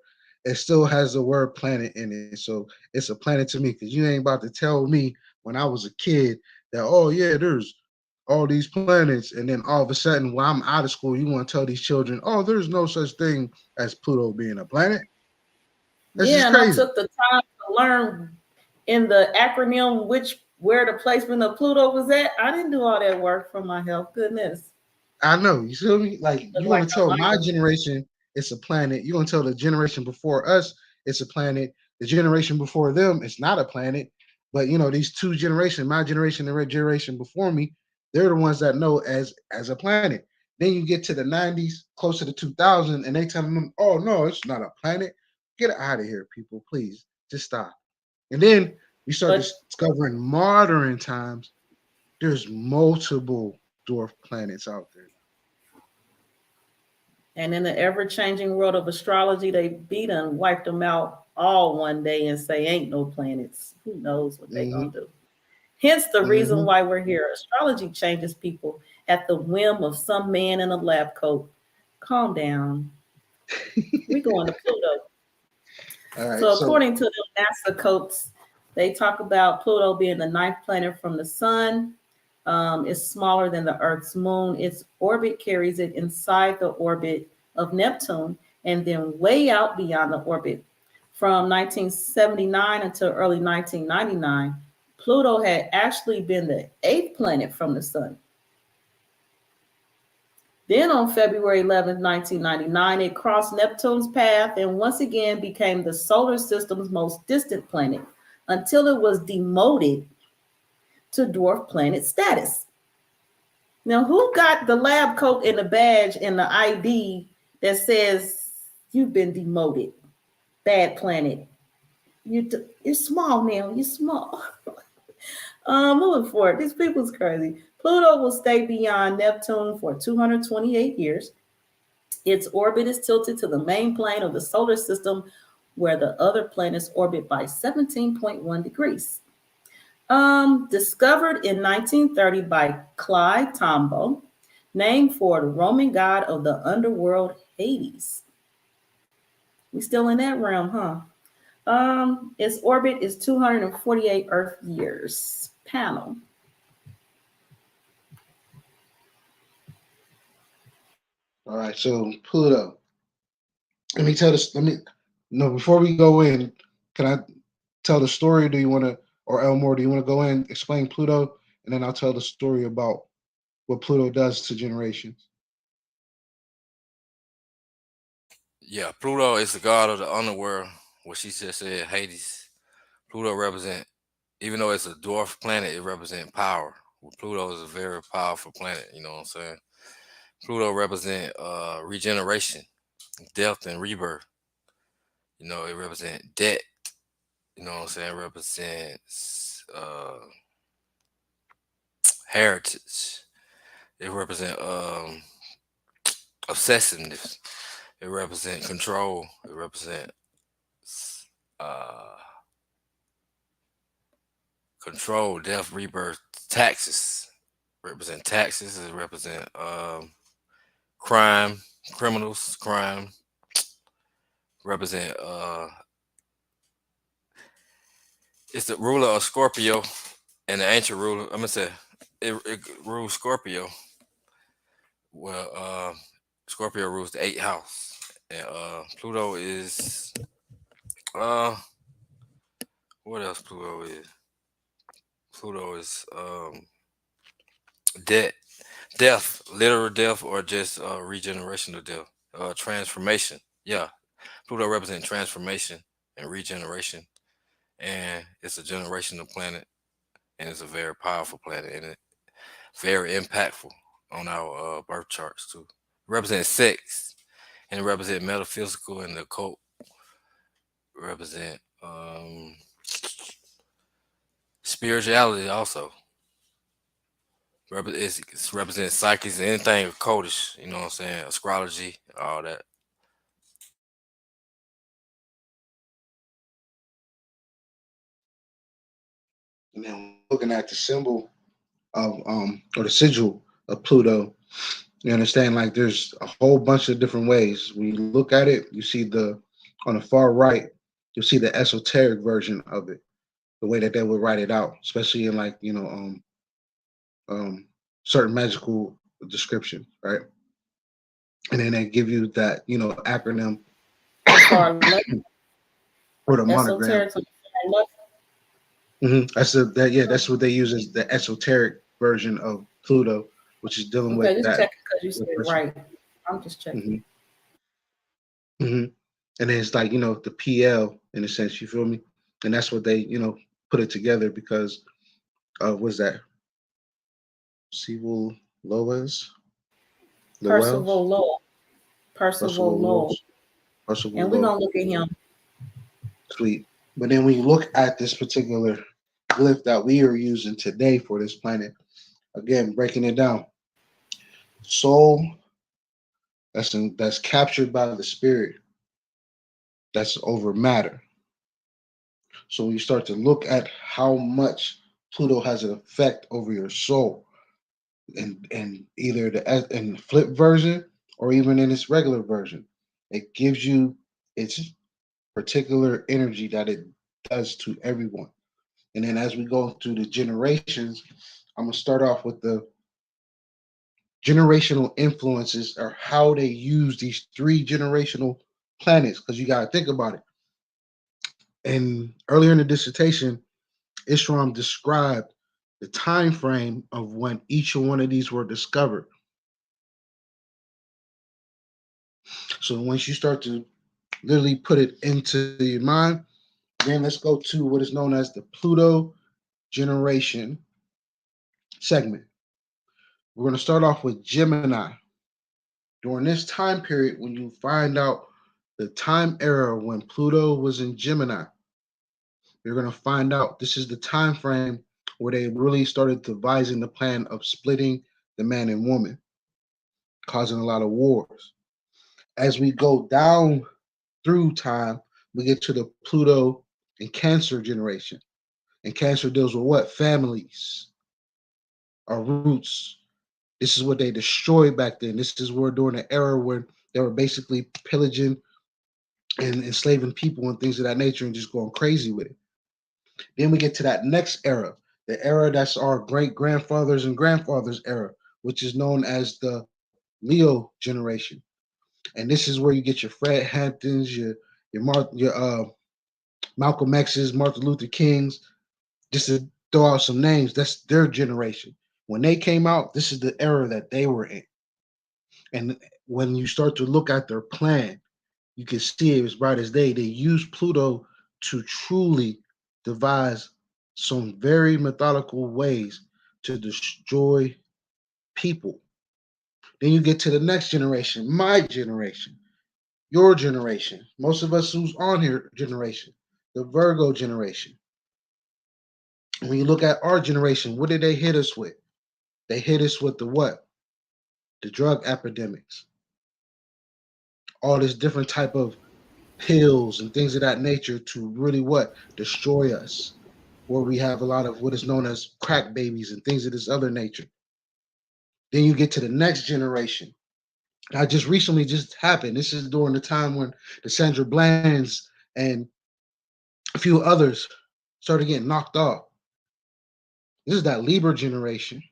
it still has the word planet in it. So it's a planet to me, because you ain't about to tell me when I was a kid that, oh, yeah, there's all these planets. And then all of a sudden, when I'm out of school, you want to tell these children, oh, there's no such thing as Pluto being a planet. That's just and crazy. I took the time to learn in the acronym where the placement of Pluto was at. I didn't do all that work for my health. Goodness. I know. You feel me? Like, you want to tell my generation it's a planet. You want to tell the generation before us it's a planet. The generation before them, it's not a planet. But these 2 generations, my generation and the generation before me, they're the ones that know as a planet. Then you get to the 90s, closer to 2000, and they tell them, oh no, it's not a planet. Get out of here, people. Please, just stop. And then we start discovering modern times. There's multiple dwarf planets out there. And in the ever-changing world of astrology, they beat and wiped them out all one day and say, ain't no planets. Who knows what they're going to do? Hence the reason why we're here. Astrology changes people at the whim of some man in a lab coat. Calm down. We're going to Pluto. All right, so according to the NASA coats, they talk about Pluto being the 9th planet from the sun. It's smaller than the Earth's moon. Its orbit carries it inside the orbit of Neptune and then way out beyond the orbit. From 1979 until early 1999, Pluto had actually been the 8th planet from the sun. Then on February 11, 1999, it crossed Neptune's path and once again became the solar system's most distant planet until it was demoted to dwarf planet status. Now, who got the lab coat and the badge and the ID that says you've been demoted? Bad planet. You're small now. You're small. Moving forward, these people's crazy. Pluto will stay beyond Neptune for 228 years. Its orbit is tilted to the main plane of the solar system, where the other planets orbit by 17.1 degrees. Discovered in 1930 by Clyde Tombaugh, named for the Roman god of the underworld, Hades. We still in that realm, huh? Its orbit is 248 Earth years. Panel. All right, so Pluto. Let me tell this. No, before we go in, can I tell the story? Do you want to, or Elmore, do you want to go in, explain Pluto, and then I'll tell the story about what Pluto does to generations? Yeah, Pluto is the god of the underworld. What she just said, Hades. Pluto represent, even though it's a dwarf planet, it represents power. Well, Pluto is a very powerful planet. You know what I'm saying? Pluto represent regeneration, death, and rebirth. You know, it represents debt. You know what I'm saying? It represents heritage. It represents obsessiveness. It represents control. It represents uh, control, death, rebirth, taxes. Represent taxes. It represent crime, criminals, crime. Represent it's the ruler of Scorpio and the ancient ruler. I'm gonna say it rules Scorpio. Well, Scorpio rules the eighth house, and Pluto is uh, what else? Pluto is death, death, literal death, or just regeneration of death, transformation. Yeah, Pluto represents transformation and regeneration, and it's a generational planet, and it's a very powerful planet, and it very impactful on our birth charts too. It represents sex, and it represents metaphysical and the occult. Represent spirituality also. It's represents psychics and anything occultish. You know what I'm saying? Astrology, all that. And then looking at the symbol of or the sigil of Pluto, you understand like there's a whole bunch of different ways. When you look at it, you see the on the far right, you'll see the esoteric version of it, the way that they would write it out, especially in like um certain magical description, right? And then they give you that acronym The far left, or the monogram. esoteric on the far left. That's that's what they use as the esoteric version of Pluto, which is dealing Okay, with just that. checking because you said it right. I'm just checking. hmm hmm And then it's like the PL in a sense, you feel me? And that's what they put it together because what's that? Sewell Lois, Lowell's, Percival Lowell. Percival Percival Lowell. Lowes, Percival And we're Lowe. gonna look at him. Sweet. But then when you look at this particular glyph that we are using today for this planet, again breaking it down, soul that's captured by the spirit, that's over matter. So when you start to look at how much Pluto has an effect over your soul, and either in the flip version or even in its regular version, it gives you its particular energy that it does to everyone. And then as we go through the generations, I'm gonna start off with the generational influences or how they use these three generational planets, because you gotta think about it. And earlier in the dissertation, Ishram described the time frame of when each one of these were discovered. So once you start to literally put it into your mind, then let's go to what is known as the Pluto generation segment. We're going to start off with Gemini. During this time period, when you find out the time era when Pluto was in Gemini, you're going to find out this is the time frame where they really started devising the plan of splitting the man and woman, causing a lot of wars. As we go down through time, we get to the Pluto and Cancer generation. And Cancer deals with what? Families, our roots. This is what they destroyed back then. This is where during the era when they were basically pillaging and enslaving people and things of that nature and just going crazy with it. Then we get to that next era, the era that's our great grandfathers and grandfathers era, which is known as the Leo generation. And this is where you get your Fred Hamptons, your Malcolm X's, Martin Luther King's, just to throw out some names. That's their generation. When they came out, this is the era that they were in. And when you start to look at their plan, you can see it as bright as day. They used Pluto to truly devise some very methodical ways to destroy people. Then you get to the next generation, my generation, your generation, most of us who's on here generation, the Virgo generation. When you look at our generation, what did they hit us with? They hit us with the what? The drug epidemics. All this different type of pills and things of that nature to really what? Destroy us. Where we have a lot of what is known as crack babies and things of this other nature. Then you get to the next generation. Now, just recently just happened. This is during the time when the Sandra Blands and a few others started getting knocked off. This is that Libra generation.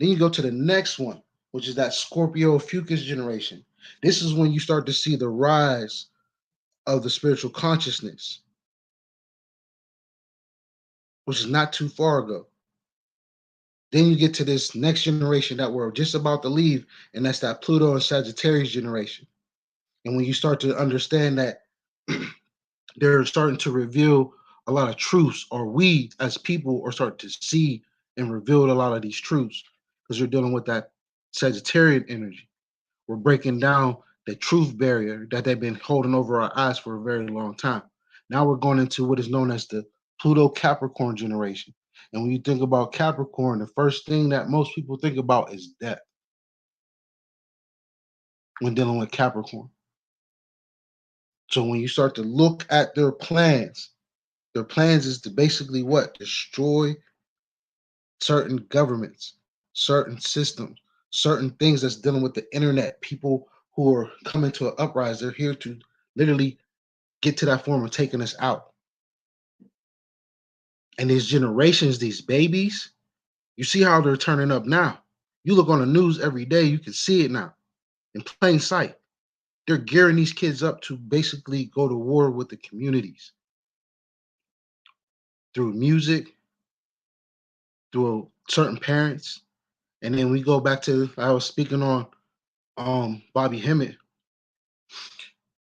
Then you go to the next one, which is that Scorpio Fucus generation. This is when you start to see the rise of the spiritual consciousness, which is not too far ago. Then you get to this next generation that we're just about to leave, and that's that Pluto and Sagittarius generation. And when you start to understand that they're starting to reveal a lot of truths, or we as people are starting to see and reveal a lot of these truths, because we're dealing with that Sagittarian energy. We're breaking down the truth barrier that they've been holding over our eyes for a very long time. Now we're going into what is known as the Pluto Capricorn generation. And when you think about Capricorn, the first thing that most people think about is death when dealing with Capricorn. So when you start to look at their plans is to basically what? Destroy certain governments, certain systems, certain things that's dealing with the internet. People who are coming to an uprise, they're here to literally get to that form of taking us out. And these generations, these babies, you see how they're turning up now. You look on the news every day, you can see it now in plain sight. They're gearing these kids up to basically go to war with the communities through music, through certain parents. And then we go back to, I was speaking on Bobby Hemmett.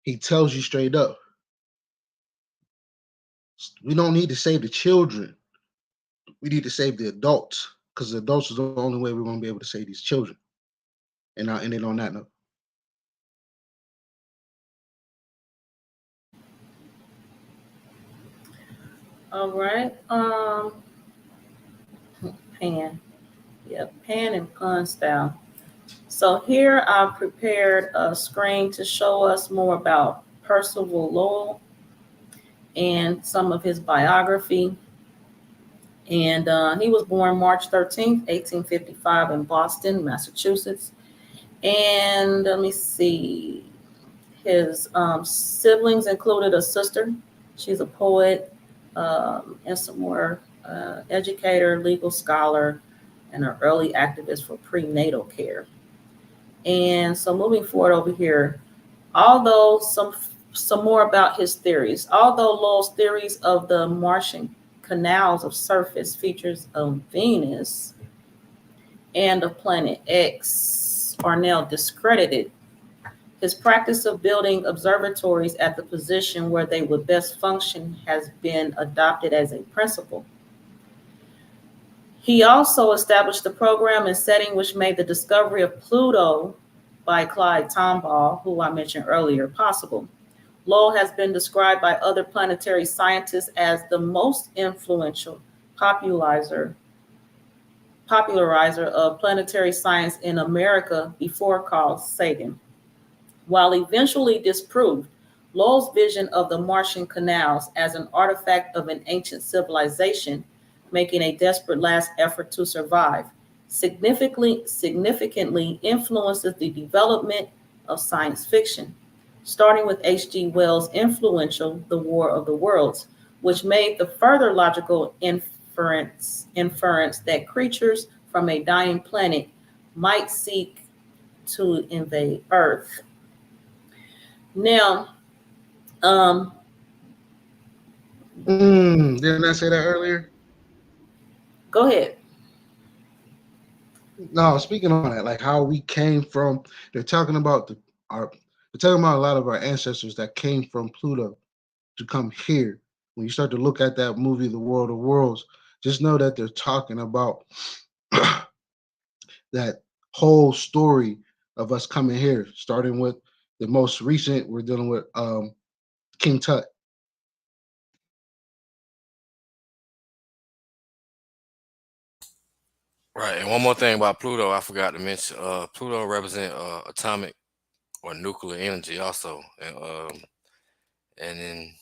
He tells you straight up, we don't need to save the children. We need to save the adults, because the adults is the only way we're going to be able to save these children. And I'll end it on that note. All right. Pan. Yep, Pan and Pun style. So here I've prepared a screen to show us more about Percival Lowell and some of his biography. And he was born March 13th, 1855 in Boston, Massachusetts. And let me see. His siblings included a sister. She's a poet, and some more educator, legal scholar, and an early activist for prenatal care. And so moving forward over here, although some more about his theories. Although Lowell's theories of the Martian canals of surface features of Venus and of planet X are now discredited, his practice of building observatories at the position where they would best function has been adopted as a principle. He also established the program and setting which made the discovery of Pluto by Clyde Tombaugh, who I mentioned earlier, possible. Lowell has been described by other planetary scientists as the most influential popularizer of planetary science in America before Carl Sagan. While eventually disproved, Lowell's vision of the Martian canals as an artifact of an ancient civilization making a desperate last effort to survive significantly influences the development of science fiction, starting with H.G. Wells' influential The War of the Worlds, which made the further logical inference that creatures from a dying planet might seek to invade Earth. Now, Didn't I say that earlier? go ahead. No, speaking on that, like how we came from, they're talking about they're talking about a lot of our ancestors that came from Pluto to come here. When you start to look at that movie, The World of Worlds, just know that they're talking about that whole story of us coming here, starting with the most recent, we're dealing with King Tut. Right, and one more thing about Pluto, I forgot to mention. Pluto represent atomic or nuclear energy also, and then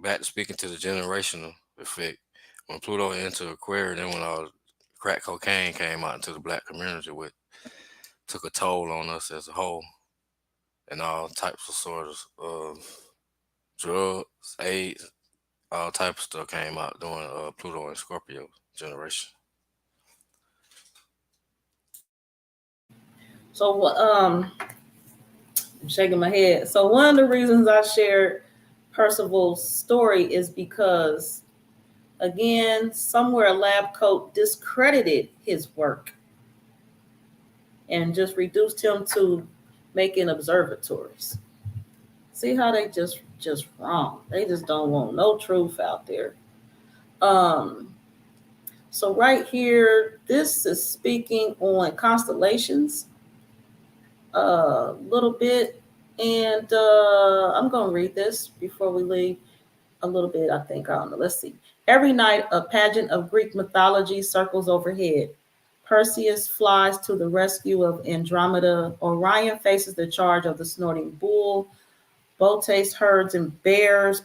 back to speaking to the generational effect. When Pluto entered Aquarius, then when all crack cocaine came out into the black community, which took a toll on us as a whole, and all types of sort of drugs, AIDS, all type of stuff came out during Pluto and Scorpio generation. So, I'm shaking my head. So, one of the reasons I shared Percival's story is because, again, somewhere a lab coat discredited his work and just reduced him to making observatories. See how they just wrong. They just don't want no truth out there. Um, so right here, this is speaking on constellations a little bit, and I'm gonna read this before we leave. A little bit, I think. I don't know. Let's see. Every night, a pageant of Greek mythology circles overhead. Perseus flies to the rescue of Andromeda. Orion faces the charge of the snorting bull. Botes herds and bears herds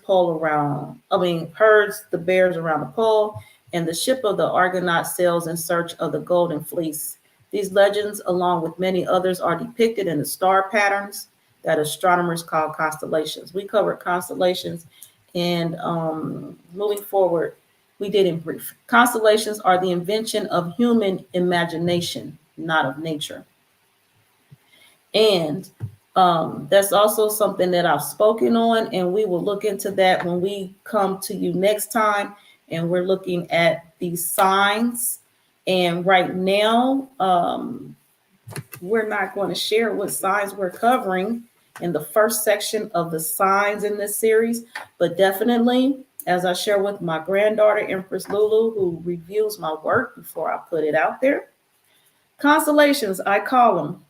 the bears around the pole, and the ship of the Argonaut sails in search of the golden fleece. These legends, along with many others, are depicted in the star patterns that astronomers call constellations. We covered constellations, and moving forward, we did in brief. Constellations are the invention of human imagination, not of nature. And that's also something that I've spoken on, and we will look into that when we come to you next time. And we're looking at these signs. And right now, we're not going to share what signs we're covering in the first section of the signs in this series, but definitely, as I share with my granddaughter, Empress Lulu, who reviews my work before I put it out there. Constellations, I call them.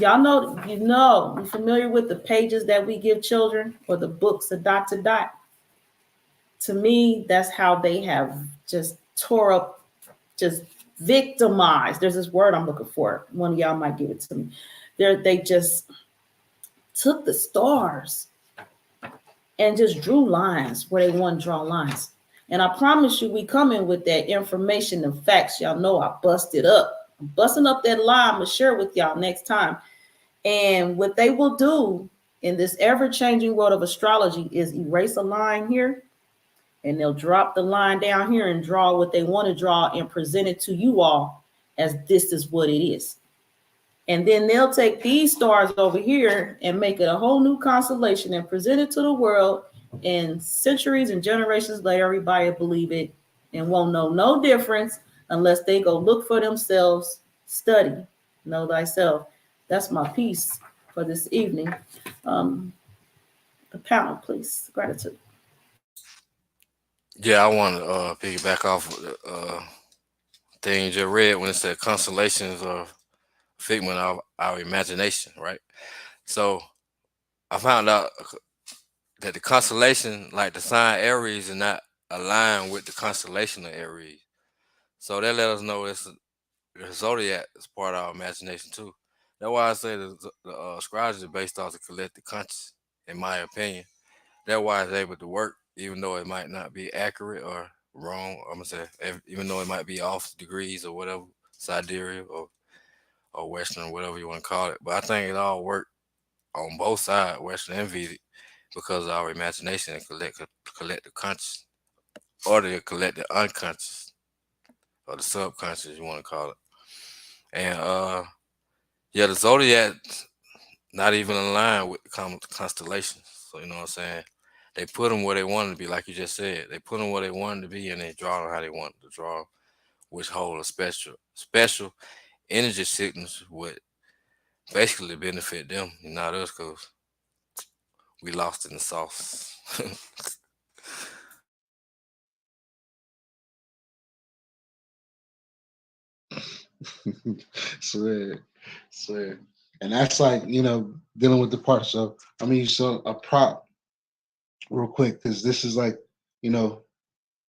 Y'all know, you're familiar with the pages that we give children or the books, the dot to dot. To me, that's how they have just tore up, just victimized. There's this word I'm looking for. One of y'all might give it to me. They just took the stars and just drew lines where they want to draw lines. And I promise you, we come in with that information and facts. Y'all know I busted up. I'm busting up that lie. I'm going to share with y'all next time. And what they will do in this ever-changing world of astrology is erase a line here, and they'll drop the line down here and draw what they want to draw and present it to you all as this is what it is. And then they'll take these stars over here and make it a whole new constellation and present it to the world. And centuries and generations later, everybody will believe it and won't know no difference unless they go look for themselves, study, know thyself. That's my piece for this evening. A pound, please. Gratitude. Yeah, I want to piggyback off of the thing you just read when it said constellations are figment of our imagination, right? So I found out that the constellation, like the sign Aries, is not aligned with the constellation of Aries. So that let us know the zodiac is part of our imagination too. That's why I say the astrology is based off the collective conscious, in my opinion. That's why it's able to work, even though it might not be accurate or wrong. I'm gonna say, even though it might be off degrees or whatever, sidereal or or Western, whatever you want to call it. But I think it all worked on both sides, Western and Vedic, because of our imagination and collective conscious, or the collective unconscious, or the subconscious, you want to call it. And yeah, the zodiac not even in line with the constellations. So you know what I'm saying? They put them where they wanted to be, like you just said. They put them where they wanted to be, and they draw them how they wanted to draw, which hold a special energy signals would basically benefit them and not us, because we lost in the sauce. Swear, swear. And that's like, dealing with the part. So I'm gonna use a prop real quick because this is like, you know,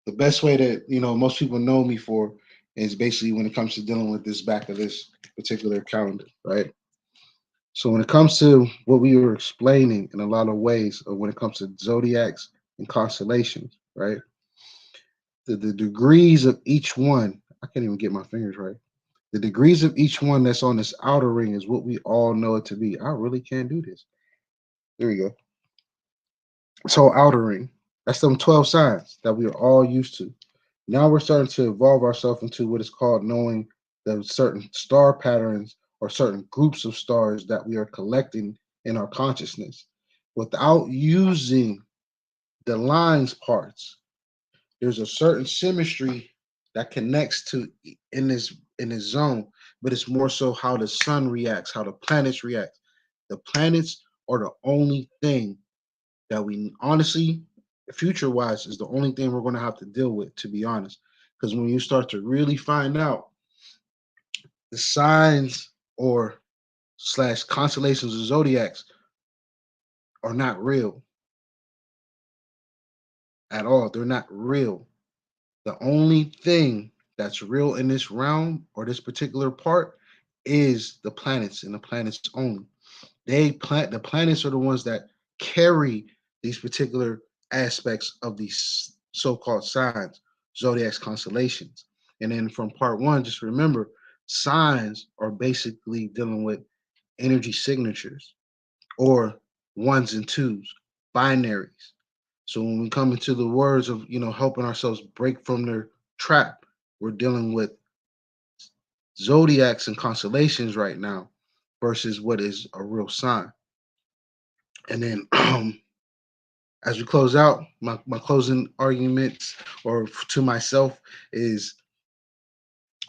the best way that most people know me for is basically when it comes to dealing with this back of this particular calendar, right? So when it comes to what we were explaining in a lot of ways, of when it comes to zodiacs and constellations, right? The degrees of each one, I can't even get my fingers right. The degrees of each one that's on this outer ring is what we all know it to be. I really can't do this. There we go. So outer ring, that's them 12 signs that we are all used to. Now we're starting to evolve ourselves into what is called knowing the certain star patterns or certain groups of stars that we are collecting in our consciousness without using the lines parts. There's a certain symmetry that connects to in this zone, but it's more so how the sun reacts, how the planets react. The planets are the only thing that we honestly, future wise, is the only thing we're going to have to deal with, to be honest. Because when you start to really find out the signs or slash constellations of zodiacs are not real at all. They're not real. The only thing that's real in this realm or this particular part is the planets and the planets only. The planets are the ones that carry these particular aspects of these so-called signs, zodiacs, constellations. And then from part one, just remember, signs are basically dealing with energy signatures or ones and twos, binaries. So when we come into the words of helping ourselves break from their trap, we're dealing with zodiacs and constellations right now versus what is a real sign. And then as we close out, my closing arguments or to myself is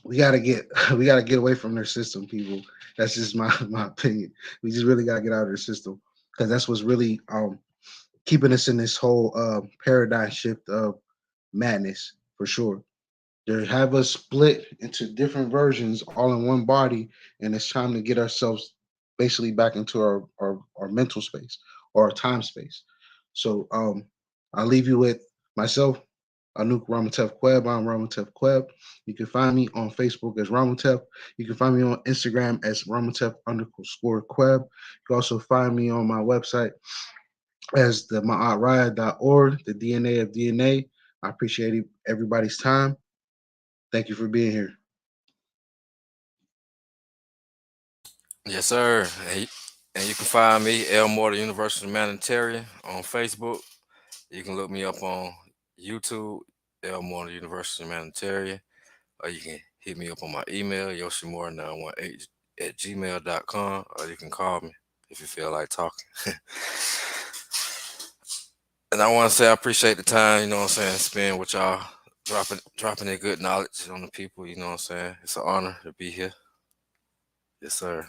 we gotta get we gotta get away from their system, people. That's just my opinion. We just really gotta get out of their system because that's what's really keeping us in this whole paradigm shift of madness for sure. They have us split into different versions all in one body, and it's time to get ourselves basically back into our mental space or our time space. So I'll leave you with myself, Anuk Ramatev Kweb. I'm Ramatev Kweb. You can find me on Facebook as Ramatev. You can find me on Instagram as Ramatev_Kweb. You can also find me on my website as the maatraya.org, the DNA of DNA. I appreciate everybody's time. Thank you for being here. Yes, sir. And you can find me, Elmore, the Universal Humanitarian, on Facebook. You can look me up on YouTube, Elmore, the Universal Humanitarian, or you can hit me up on my email, yoshimore918@gmail.com, or you can call me if you feel like talking. And I want to say I appreciate the time, spend with y'all, dropping their good knowledge on the people, what I'm saying? It's an honor to be here. Yes, sir.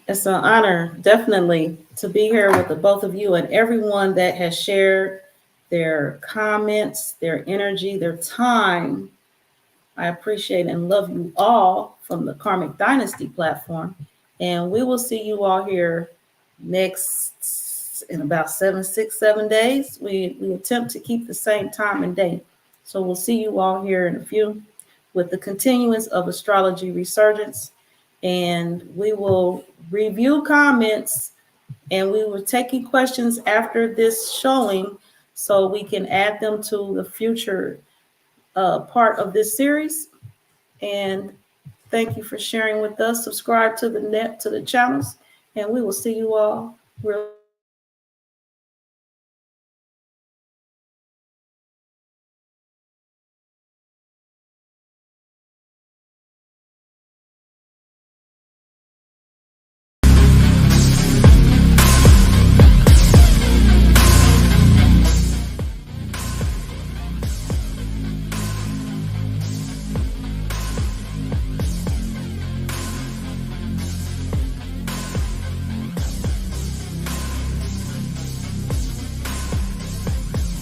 It's an honor, definitely, to be here with the both of you and everyone that has shared their comments, their energy, their time. I appreciate and love you all from the Karmic Dynasty platform. And we will see you all here next in about 7 days. We attempt to keep the same time and day. So we'll see you all here in a few with the continuance of Astrology Resurgence. And we will review comments and we were taking questions after this showing so we can add them to the future part of this series. And thank you for sharing with us. Subscribe to the channels, and we will see you all real